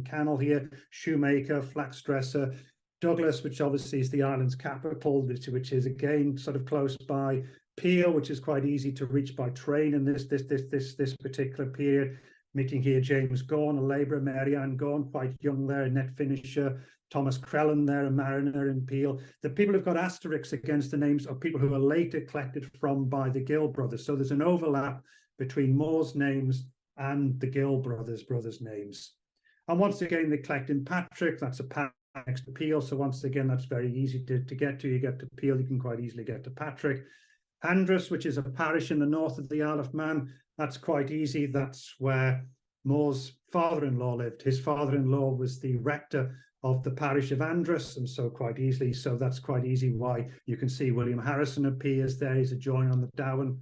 Cannell here. Shoemaker, flax dresser, Douglas, which obviously is the island's capital, which is again sort of close by. Peel, which is quite easy to reach by train in this particular period. Meeting here James Gorn, a labourer, Mary Ann Gorn, quite young there, a net finisher, Thomas Crellin there, a mariner in Peel. The people have got asterisks against the names of people who are later collected from by the Gill brothers. So there's an overlap between Moore's names and the Gill brothers' names. And once again, they collect in Patrick, that's a parish next to Peel. So once again, that's very easy to get to. You get to Peel, you can quite easily get to Patrick. Andrus, which is a parish in the north of the Isle of Man, that's quite easy. That's where Moore's father-in-law lived. His father-in-law was the rector of the parish of Andrus, and so quite easily. So that's quite easy why you can see William Harrison appears there. He's a join on the Dowen.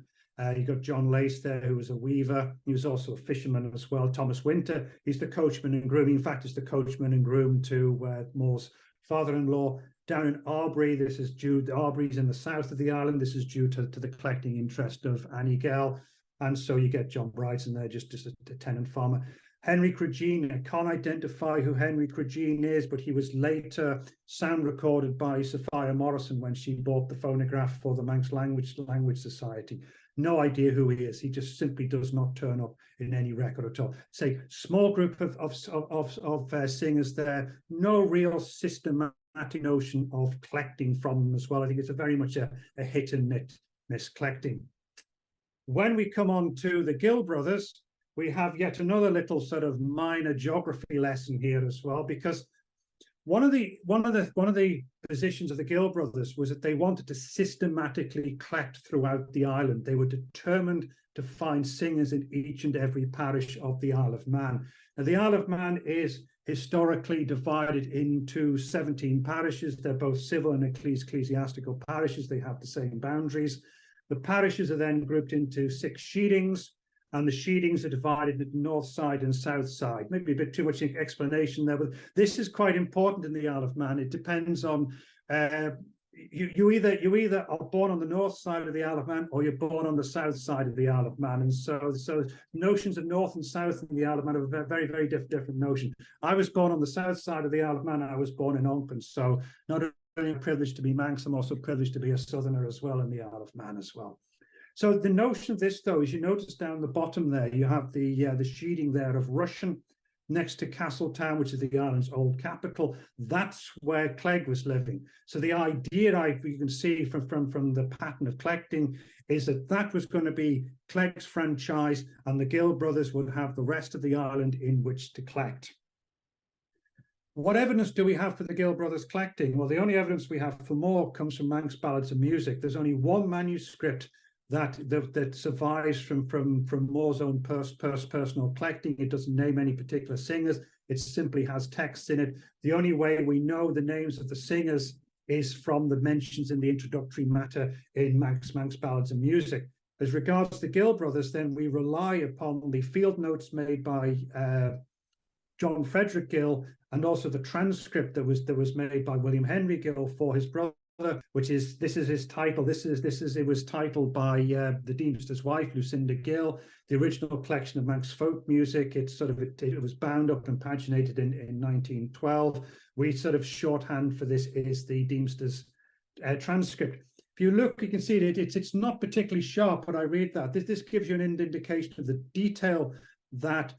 You got John Lace there, who was a weaver. He was also a fisherman as well. Thomas Winter, he's the coachman and groom. In fact, he's the coachman and groom to Moore's father-in-law. Down in Arbury, this is due, Arbury's in the south of the island. This is due to the collecting interest of Annie Gell. And so you get John Bryson there, just a tenant farmer. Henry Cragene, I can't identify who Henry Cragene is, but he was later sound recorded by Sophia Morrison when she bought the phonograph for the Manx Language Society. No idea who he is. He just simply does not turn up in any record at all. Say, small group of singers there, no real systematic notion of collecting from them as well. I think it's very much a hit and miss collecting. When we come on to the Gill brothers, we have yet another little sort of minor geography lesson here as well, because one of the positions of the Gill brothers was that they wanted to systematically collect throughout the island. They were determined to find singers in each and every parish of the Isle of Man. Now, the Isle of Man is historically divided into 17 parishes. They're both civil and ecclesiastical parishes. They have the same boundaries. The parishes are then grouped into 6 sheadings, and the sheadings are divided into north side and south side. Maybe a bit too much explanation there, but this is quite important in the Isle of Man. It depends on you either are born on the north side of the Isle of Man, or you're born on the south side of the Isle of Man. And so notions of north and south in the Isle of Man are a very, very different notion. I was born on the south side of the Isle of Man. I was born in Onken, so not only a privilege to be Manx, I'm also privileged to be a southerner as well in the Isle of Man as well. So the notion of this, though, is you notice down the bottom there, you have the sheading there of Rushen next to Castletown, which is the island's old capital. That's where Clegg was living. So the idea, you can see from the pattern of collecting, is that was going to be Clegg's franchise, and the Gill brothers would have the rest of the island in which to collect. What evidence do we have for the Gill brothers collecting? Well, the only evidence we have for more comes from Manx Ballads of Music. There's only one manuscript that survives from Moore's own personal collecting. It doesn't name any particular singers. It simply has texts in it. The only way we know the names of the singers is from the mentions in the introductory matter in Manx Ballads of Music. As regards the Gill brothers, then we rely upon the field notes made by John Frederick Gill, and also the transcript that was made by William Henry Gill for his brother, which is, this is his title. It was titled by the Deemster's wife, Lucinda Gill, the original collection of Manx folk music. It was bound up and paginated in 1912. We sort of shorthand for this is the Deemster's transcript. If you look, you can see that it's not particularly sharp, but I read that. This gives you an indication of the detail that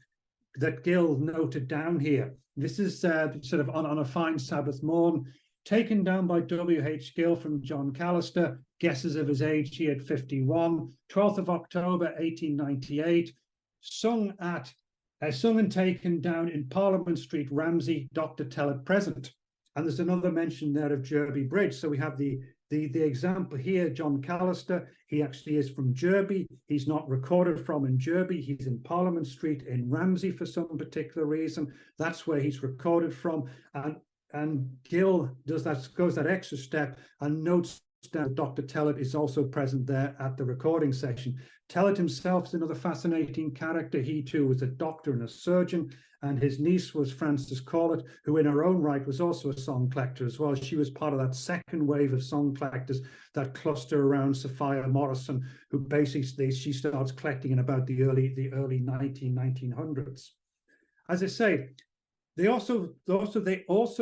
Gill noted down here. This is sort of on a fine Sabbath morn, taken down by W.H. Gill from John Callister. Guesses of his age, he had 51. 12th of October, 1898. Sung and taken down in Parliament Street, Ramsey, Dr. Tellett present. And there's another mention there of Jerby Bridge. So we have the example here, John Callister. He actually is from Jerby. He's not recorded from in Jerby. He's in Parliament Street in Ramsey for some particular reason. That's where he's recorded from. And Gill goes that extra step and notes that Dr. Tellett is also present there at the recording session. Tellett himself is another fascinating character. He too was a doctor and a surgeon, and his niece was Frances Corlett, who in her own right was also a song collector as well. She was part of that second wave of song collectors that cluster around Sophia Morrison, who basically she starts collecting in about the early 1900s. As I say, they also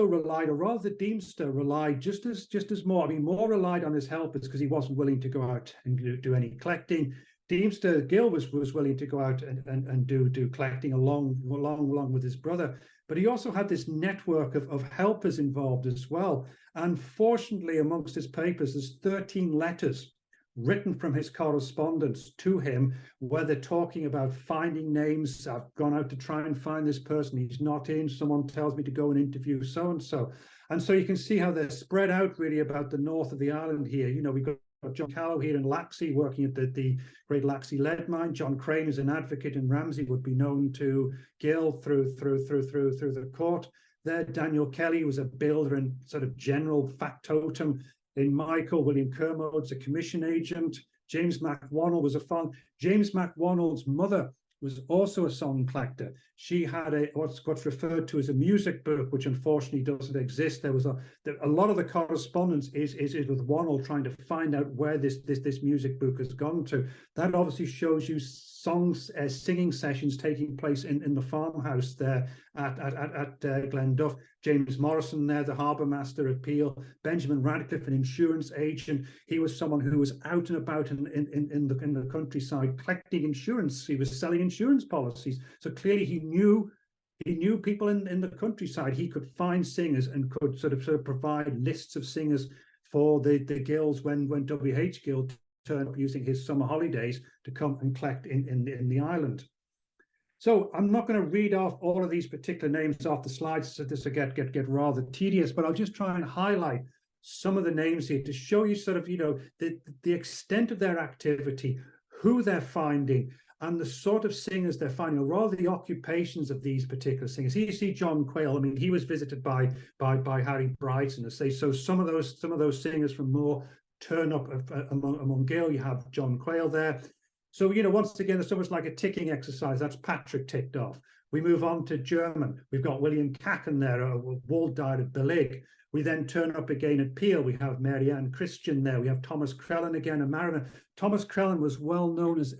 relied, or rather the Deemster relied just as Moore. I mean, Moore relied on his helpers because he wasn't willing to go out and do any collecting. Deemster Gill was willing to go out and do collecting along with his brother, but he also had this network of helpers involved as well. And fortunately, amongst his papers, there's 13 letters written from his correspondence to him, where they're talking about finding names. I've gone out to try and find this person. He's not in. Someone tells me to go and interview so-and-so. And so you can see how they're spread out really about the north of the island here. You know, we've got John Callow here in Laxey working at the Great Laxey Lead Mine. John Crane is an advocate in Ramsey, would be known to Gill through the court. There, Daniel Kelly was a builder and sort of general factotum. In Michael, William Kermode's a commission agent. James MacWonnell was a farm. James MacWonnell's mother was also a song collector. She had what's referred to as a music book, which unfortunately doesn't exist. There was a lot of the correspondence is with Wonnell trying to find out where this music book has gone to. That obviously shows you singing sessions taking place in the farmhouse there at Glenduff. James Morrison there, the harbour master at Peel. Benjamin Radcliffe, an insurance agent. He was someone who was out and about in the countryside collecting insurance. He was selling insurance policies. So clearly he knew people in the countryside. He could find singers and could sort of provide lists of singers for the Gills when W.H. Gill turned up using his summer holidays to come and collect in the island. So I'm not going to read off all of these particular names off the slides, so this will get rather tedious, but I'll just try and highlight some of the names here to show you sort of, you know, the extent of their activity, who they're finding, and the sort of singers they're finding, or rather the occupations of these particular singers. Here you see John Quayle. I mean, he was visited by Harry Brighton, I say. So some of those singers from Moore turn up among Gael. You have John Quayle there. So, you know, once again, it's almost like a ticking exercise. That's Patrick ticked off. We move on to German. We've got William Cacken there, Wald died at Billig. We then turn up again at Peel. We have Marianne Christian there. We have Thomas Crellin again, a mariner. Thomas Crellin was well known as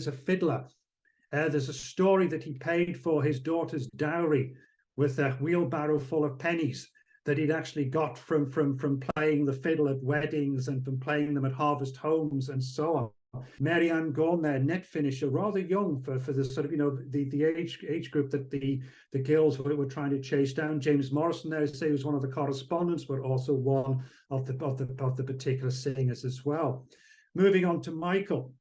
a fiddler. There's a story that he paid for his daughter's dowry with a wheelbarrow full of pennies that he'd actually got from playing the fiddle at weddings and from playing them at harvest homes and so on. Mary Ann Gorn there, net finisher, rather young for the sort of, you know, the age group that the Guilds were trying to chase down. James Morrison there, say, was one of the correspondents, but also one of the particular singers as well. Moving on to Michael.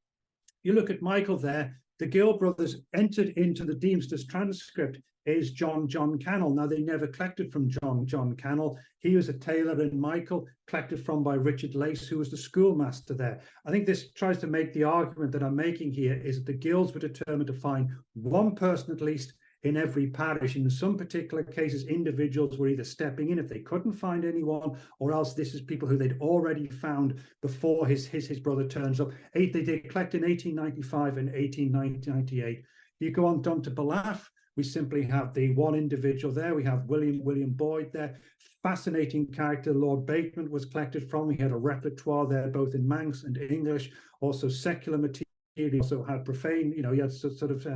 You look at Michael there, the Gill brothers entered into the Deemster's transcript is John Cannell. Now, they never collected from John Cannell. He was a tailor, and Michael collected from by Richard Lace, who was the schoolmaster there. I think this tries to make the argument that I'm making here is that the guilds were determined to find one person at least in every parish. In some particular cases, individuals were either stepping in if they couldn't find anyone, or else this is people who they'd already found before his brother turns up. They did collect in 1895 and 1898. You go on down to Ballaugh. We simply have the one individual there. We have William Boyd there. Fascinating character. Lord Bateman was collected from. We had a repertoire there, both in Manx and English, also secular material. He also had profane, you know, he had sort of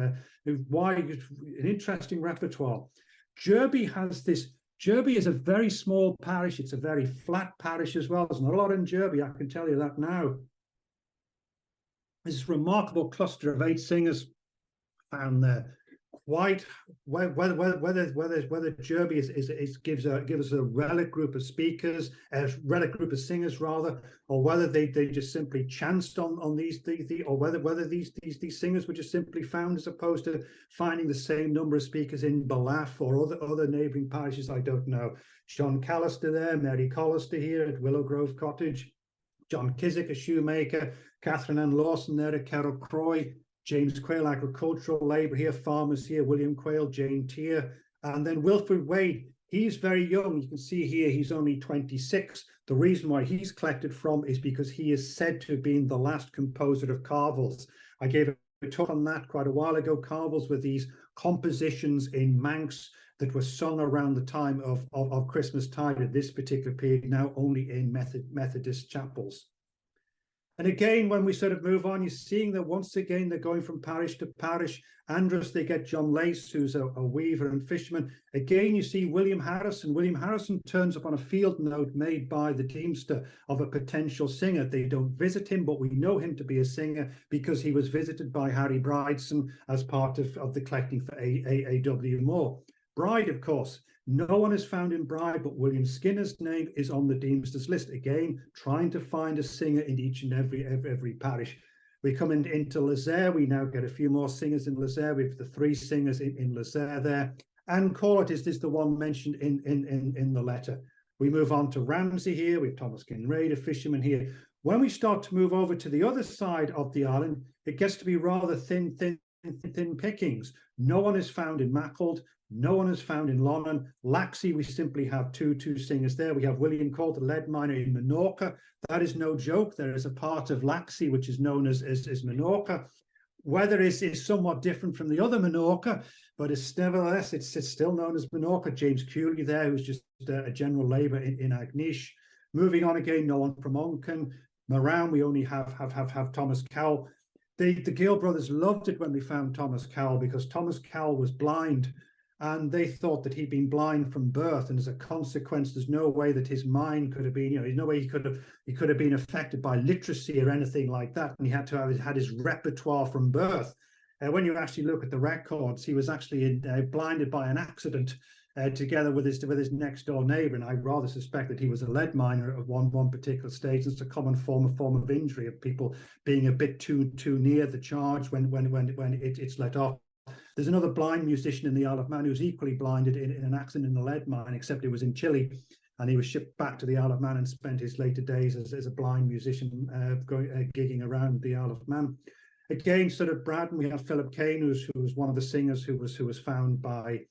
wide, an interesting repertoire. Jerby has this. Jerby is a very small parish. It's a very flat parish as well. There's not a lot in Jerby, I can tell you that now. This remarkable cluster of 8 singers found there. Quite whether Jerby gives us a relic group of speakers, a relic group of singers rather, or whether they just simply chanced on these or whether these singers were just simply found as opposed to finding the same number of speakers in Ballaugh or other neighbouring parishes, I don't know. John Callister there, Mary Collister here at Willow Grove Cottage, John Kiswick, a shoemaker, Catherine Ann Lawson there at Carroll Croy, James Quayle, agricultural labour here, farmers here, William Quayle, Jane Tier, and then Wilfred Wade. He's very young. You can see here he's only 26. The reason why he's collected from is because he is said to have been the last composer of carvels. I gave a talk on that quite a while ago. Carvels were these compositions in Manx that were sung around the time of Christmas tide at this particular period, now only in Methodist chapels. And again, when we sort of move on, you're seeing that once again, they're going from parish to parish. Andros, they get John Lace, who's a weaver and fisherman. Again, you see William Harrison. William Harrison turns up on a field note made by the Deemster of a potential singer. They don't visit him, but we know him to be a singer because he was visited by Harry Brideson as part of the collecting for A.W. Moore. Bride, of course. No one is found in Bride, but William Skinner's name is on the Deemster's list. Again, trying to find a singer in each and every parish. We come into Lezayre. We now get a few more singers in Lezayre. We have the 3 singers in Lezayre there. And Corlett is the one mentioned in the letter. We move on to Ramsey here. We have Thomas Kinraid, a fisherman here. When we start to move over to the other side of the island, it gets to be rather thin pickings. No one is found in Mackhold. No one is found in Lonnon. Laxey, we simply have two singers there. We have William Court, the lead miner in Minorca. That is no joke. There is a part of Laxey which is known as Minorca. Weather is somewhat different from the other Minorca, but nevertheless, it's still known as Minorca. James Cooley there, who's just a general labour in Agnish. Moving on again, no one from Onken. Moran, we only have Thomas Cowell. The Gill brothers loved it when they found Thomas Cowell because Thomas Cowell was blind. And they thought that he'd been blind from birth, and as a consequence, there's no way that his mind could have been, there's no way he could have been affected by literacy or anything like that. And he had to have had his repertoire from birth. When you actually look at the records, he was actually blinded by an accident together with his next door neighbour. And I rather suspect that he was a lead miner at one particular stage. It's a common form of injury of people being a bit too near the charge when it's let off. There's another blind musician in the Isle of Man who's equally blinded in an accident in a lead mine, except it was in Chile, and he was shipped back to the Isle of Man and spent his later days as a blind musician gigging around the Isle of Man. Again, sort of Braddon, we have Philip Kane, who was one of the singers who was found by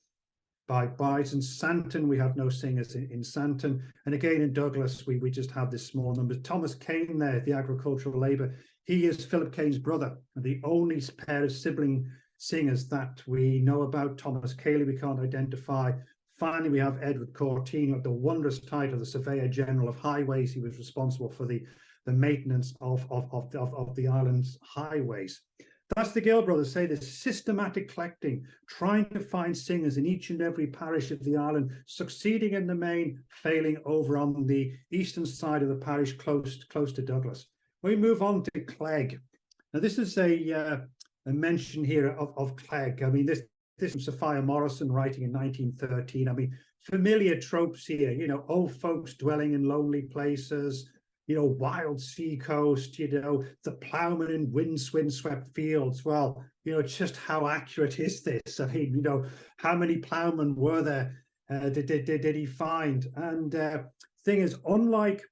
Bison. Santon, we have no singers in Santon. And again, in Douglas, we just have this small number. Thomas Kane there, the agricultural labor, he is Philip Kane's brother, and the only pair of sibling singers that we know about. Thomas Cayley, we can't identify. Finally, we have Edward Cortino with the wondrous title, the Surveyor General of Highways. He was responsible for the maintenance of the island's highways. That's the Gill brothers say, this systematic collecting, trying to find singers in each and every parish of the island, succeeding in the main, failing over on the eastern side of the parish, close to Douglas. We move on to Clegg. Now, this is a mention here of Clegg. I mean, this is Sophia Morrison writing in 1913. I mean, familiar tropes here, you know, old folks dwelling in lonely places, you know, wild sea coast, you know, the ploughman in windswept fields. Well, you know, just how accurate is this? I mean, you know, how many ploughmen were there? Did he find? And thing is, unlike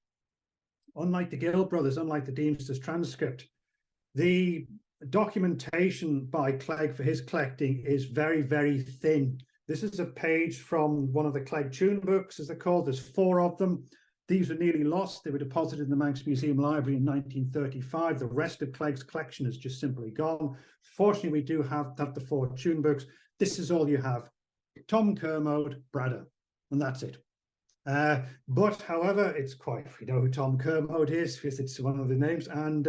the Gill brothers, unlike the Deemster's transcript, the documentation by Clegg for his collecting is very, very thin. This is a page from one of the Clegg tune books, as they're called. There's 4 of them. These were nearly lost. They were deposited in the Manx Museum Library in 1935. The rest of Clegg's collection is just simply gone. Fortunately, we do have the 4 tune books. This is all you have. Tom Kermode, Bradder, and that's it. But, however, it's quite, we know who Tom Kermode is, because it's one of the names, and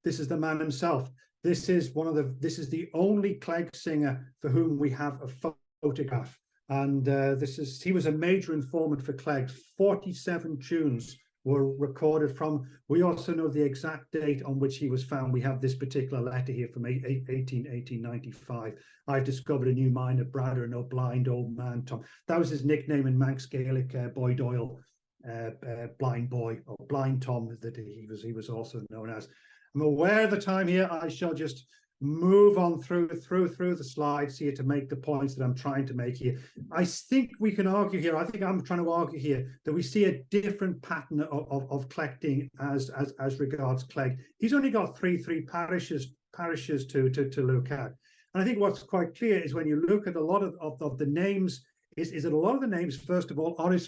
this is the man himself. This is the only Clegg singer for whom we have a photograph. And he was a major informant for Clegg. 47 tunes were recorded from. We also know the exact date on which he was found. We have this particular letter here from 1895. I've discovered a new mine at Bradder, no blind old man Tom. That was his nickname in Manx Gaelic, Boy Doyle, blind boy, or blind Tom, that he was also known as. I'm aware of the time here. I shall just move on through the slides here to make the points that I'm trying to make here. I think we can argue here, I think I'm trying to argue here, that we see a different pattern of collecting as regards Clegg. He's only got three parishes to look at. And I think what's quite clear is when you look at a lot of the names, is that a lot of the names, first of all, are his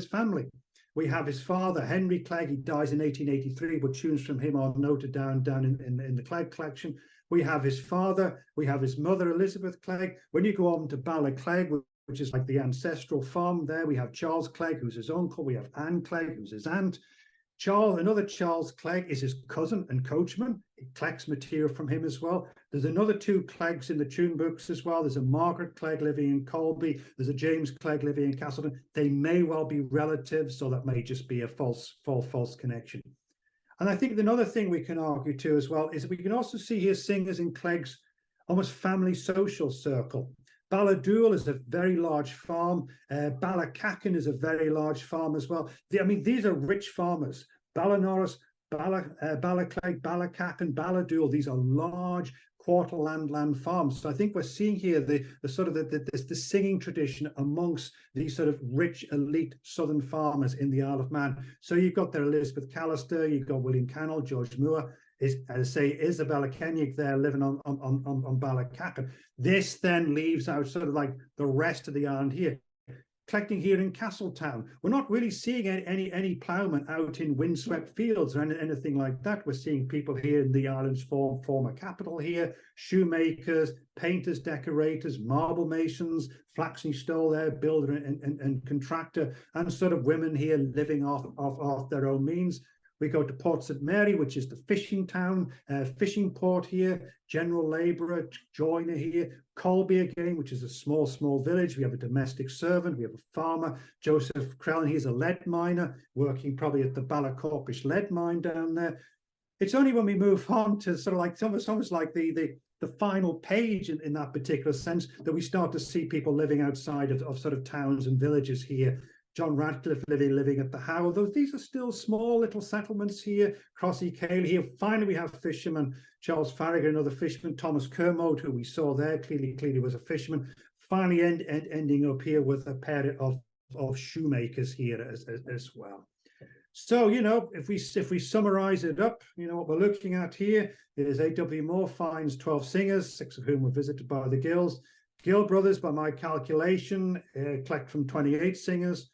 family. We have his father, Henry Clegg. He dies in 1883, but tunes from him are noted down in the Clegg collection. We have his father, we have his mother, Elizabeth Clegg. When you go on to Bala Clegg, which is like the ancestral farm there, we have Charles Clegg, who's his uncle. We have Anne Clegg, who's his aunt. Another Charles Clegg is his cousin and coachman. He collects material from him as well. There's another 2 Cleggs in the tune books as well. There's a Margaret Clegg living in Colby. There's a James Clegg living in Castleton. They may well be relatives, so that may just be a false connection. And I think another thing we can argue too as well is that we can also see here singers in Clegg's almost family social circle. Balladool is a very large farm. Ballacacken is a very large farm as well. I mean, these are rich farmers. Ballanorris, Ballaclegg, Ballacacken, Balladool. These are large quarter land farms. So I think we're seeing here the sort of the singing tradition amongst these sort of rich elite southern farmers in the Isle of Man. So you've got there Elizabeth Callister, you've got William Cannell, George Moore, as I say, Isabella Kenyuk there living on Ballacacken. This then leaves out sort of like the rest of the island here. Collecting here in Castletown, we're not really seeing any ploughmen out in windswept fields or anything like that. We're seeing people here in the island's former capital here, shoemakers, painters, decorators, marble masons, Flaxney Stoll there, builder and contractor, and sort of women here living off their own means. We go to Port St Mary, which is the fishing town, fishing port here, general labourer, joiner here. Colby again, which is a small village. We have a domestic servant, we have a farmer. Joseph Crellin, he's a lead miner, working probably at the Ballacorpish lead mine down there. It's only when we move on to sort of like almost like the final page in that particular sense that we start to see people living outside of sort of towns and villages here. John Radcliffe living at the How. Although these are still small little settlements here. Crossy Cale here. Finally, we have fishermen. Charles Farragut, another fisherman. Thomas Kermode, who we saw there, clearly was a fisherman. Finally, ending up here with a pair of shoemakers here as well. So, you know, if we summarize it up, you know, what we're looking at here is A.W. Moore finds 12 singers, 6 of whom were visited by the Gills. Gill brothers, by my calculation, collect from 28 singers.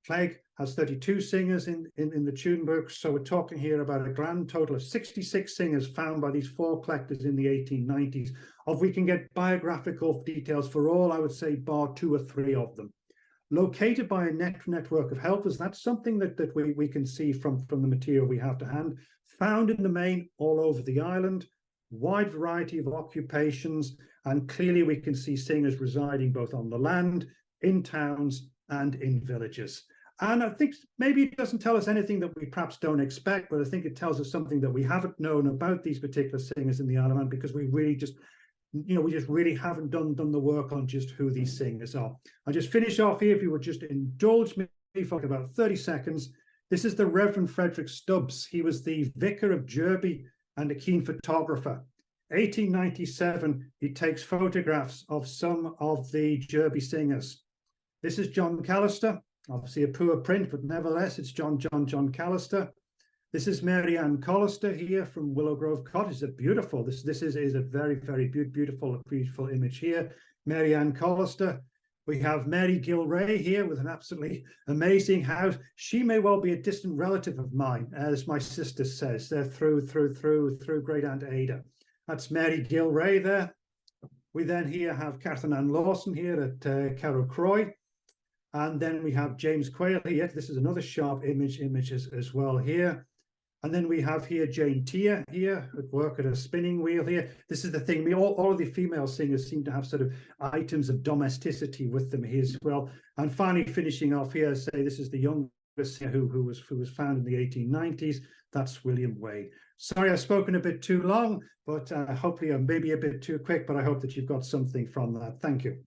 Clegg has 32 singers in the tune book. So we're talking here about a grand total of 66 singers found by these 4 collectors in the 1890s. Of we can get biographical details for all, I would say, bar 2 or 3 of them. Located by a network of helpers, that's something that we can see from the material we have to hand. Found in the main all over the island, wide variety of occupations, and clearly we can see singers residing both on the land, in towns, and in villages. And I think maybe it doesn't tell us anything that we perhaps don't expect, but I think it tells us something that we haven't known about these particular singers in the Isle of Man, because we really just, you know, we just really haven't done the work on just who these singers are. I'll just finish off here, if you would just indulge me for about 30 seconds. This is the Reverend Frederick Stubbs. He was the vicar of Derby and a keen photographer. 1897, he takes photographs of some of the Derby singers. This is John Callister. Obviously a poor print, but nevertheless, it's John Callister. This is Mary Ann Collister here from Willow Grove Cottage. It's beautiful. This is a very, very beautiful image here. Mary Ann Collister. We have Mary Gilray here with an absolutely amazing house. She may well be a distant relative of mine, as my sister says. They're through great aunt Ada. That's Mary Gilray there. We then here have Catherine Ann Lawson here at Carrow Croy. And then we have James Quayle here. This is another sharp image as well here. And then we have here Jane Tier here at work at a spinning wheel here. This is the thing. All of the female singers seem to have sort of items of domesticity with them here as well. And finally, finishing off here, say this is the youngest singer who was found in the 1890s. That's William Wade. Sorry, I've spoken a bit too long, but hopefully I'm maybe a bit too quick, but I hope that you've got something from that. Thank you.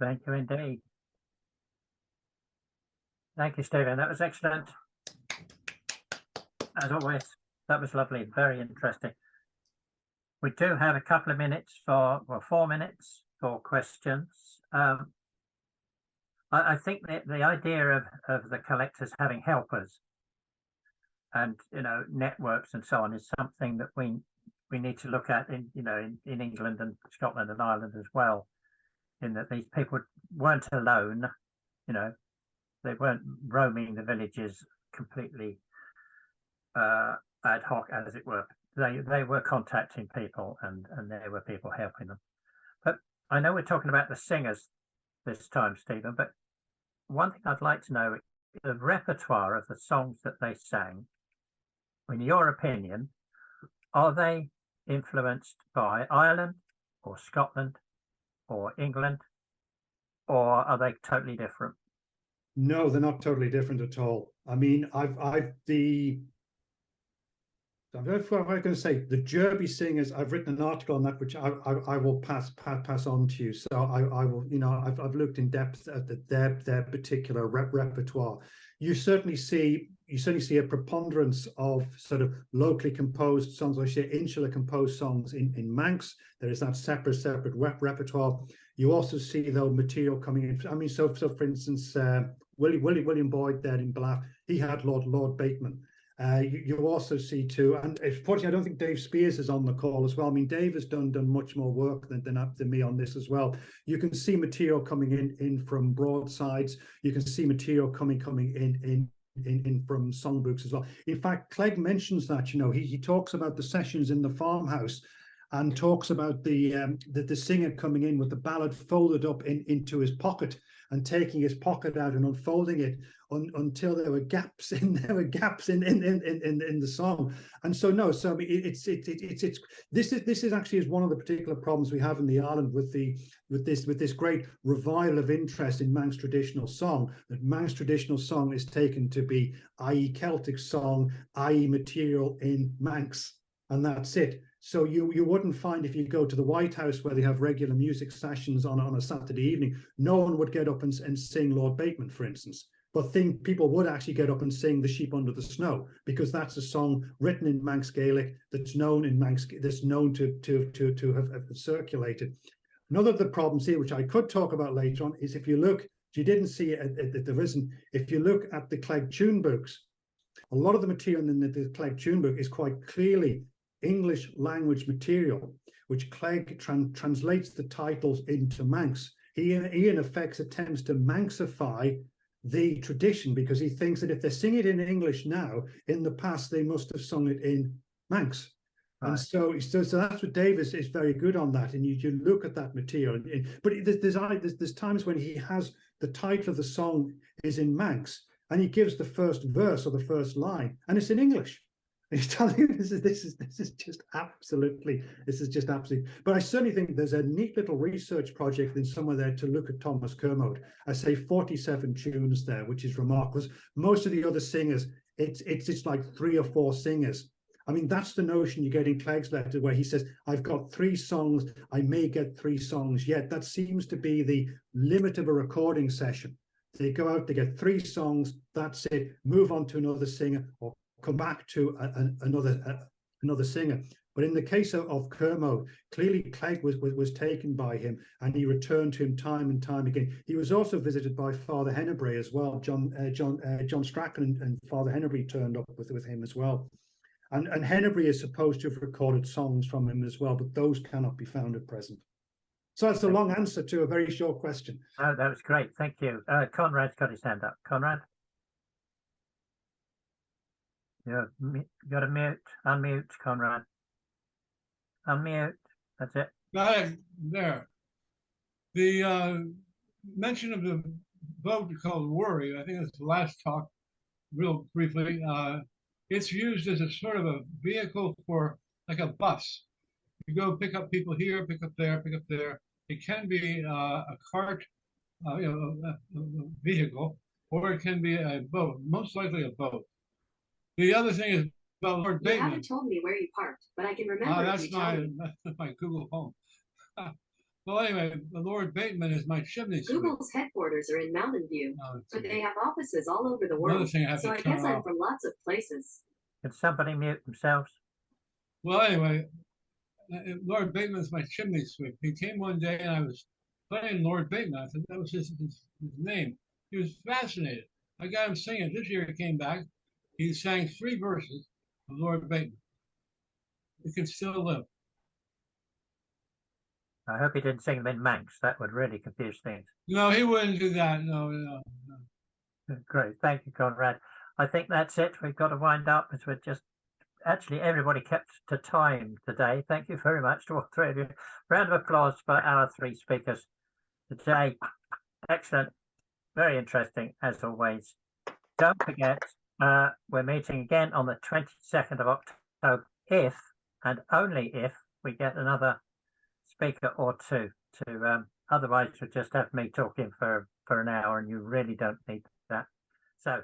Thank you indeed. Thank you, Stephen. That was excellent. As always, that was lovely. Very interesting. We do have a couple of minutes for, well, 4 minutes for questions. I think that the idea of the collectors having helpers and, you know, networks and so on is something that we need to look at in, you know, in England and Scotland and Ireland as well, in that these people weren't alone, you know, they weren't roaming the villages completely ad hoc, as it were. They were contacting people, and there were people helping them. But I know we're talking about the singers this time, Stephen, but one thing I'd like to know is the repertoire of the songs that they sang. In your opinion, are they influenced by Ireland or Scotland or England, or are they totally different? No, they're not totally different at all. I mean, I'm going to say the Derby singers. I've written an article on that, which I will pass on to you. So I will, you know, I've looked in depth at their particular repertoire. You certainly see a preponderance of sort of locally composed songs, or say insular composed songs in Manx. There is that separate repertoire. You also see though material coming in. I mean, so for instance, William Boyd there in Bath, he had Lord Bateman. You also see too, and unfortunately, I don't think Dave Spears is on the call as well. I mean, Dave has done much more work than me on this as well. You can see material coming in from broadsides. You can see material coming in from songbooks as well. In fact, Clegg mentions that, you know, he talks about the sessions in the farmhouse, and talks about the singer coming in with the ballad folded up into his pocket, and taking his pocket out and unfolding it until there were gaps in the song. And so no, so I mean, this is actually one of the particular problems we have in the island with this great revival of interest in Manx traditional song. That Manx traditional song is taken to be, i.e. Celtic song, i.e. material in Manx, and that's it. So you wouldn't find, if you go to the White House where they have regular music sessions on a Saturday evening, no one would get up and sing Lord Bateman, for instance. But people would actually get up and sing "The Sheep Under the Snow," because that's a song written in Manx Gaelic that's known in that's known to have circulated. Another of the problems here, which I could talk about later on, is if you look, you didn't see it, there isn't. If you look at the Clegg Tune books, a lot of the material in the Clegg Tune book is quite clearly English language material, which Clegg translates the titles into Manx. He in effect attempts to Manxify the tradition, because he thinks that if they're singing it in English now, in the past they must have sung it in Manx. Right. And so that's what Dave is very good on that. And you look at that material, but there's times when he has the title of the song is in Manx, and he gives the first verse or the first line, and it's in English. And he's telling you this is just absolutely. But I certainly think there's a neat little research project in somewhere there to look at Thomas Kermode. I say 47 tunes there, which is remarkable. Most of the other singers, it's like 3 or 4 singers. I mean, that's the notion you get in Clegg's letter, where he says, I've got 3 songs, I may get 3 songs yet. That seems to be the limit of a recording session. They go out, they get 3 songs, that's it, move on to another singer, or come back to another singer. But in the case of Kermode, clearly Clegg was taken by him, and he returned to him time and time again. He was also visited by Father Hennebury as well. John Strachan and Father Hennebury turned up with him as well. And Hennebury is supposed to have recorded songs from him as well, but those cannot be found at present. So that's a long answer to a very short question. Oh, that was great. Thank you. Conrad's got his hand up. Conrad? You got to unmute, Conrad. Unmute. That's it. There. The mention of the boat called Worry, I think that's the last talk, real briefly. It's used as a sort of a vehicle for like a bus. You go pick up people here, pick up there, pick up there. It can be a cart, a vehicle, or it can be a boat, most likely a boat. The other thing is about Lord Bateman. You haven't told me where you parked, but I can remember. That's my Google Home. Well, anyway, the Lord Bateman is my chimney sweep. Google's headquarters are in Mountain View, but they have offices all over the world. So I guess I'm from lots of places. Can somebody mute themselves? Well, anyway, Lord Bateman's my chimney sweep. He came one day and I was playing Lord Bateman. I thought that was his name. He was fascinated. I got him singing. This year he came back. He sang 3 verses of Lord Bateman. He can still live. I hope he didn't sing them in Manx. That would really confuse things. No, he wouldn't do that. No. Great. Thank you, Conrad. I think that's it. We've got to wind up, because we're just actually everybody kept to time today. Thank you very much to all 3 of you. Round of applause for our 3 speakers today. Excellent. Very interesting, as always. Don't forget, we're meeting again on the 22nd of October, if and only if we get another speaker or 2 to otherwise we'll just have me talking for an hour, and you really don't need that. So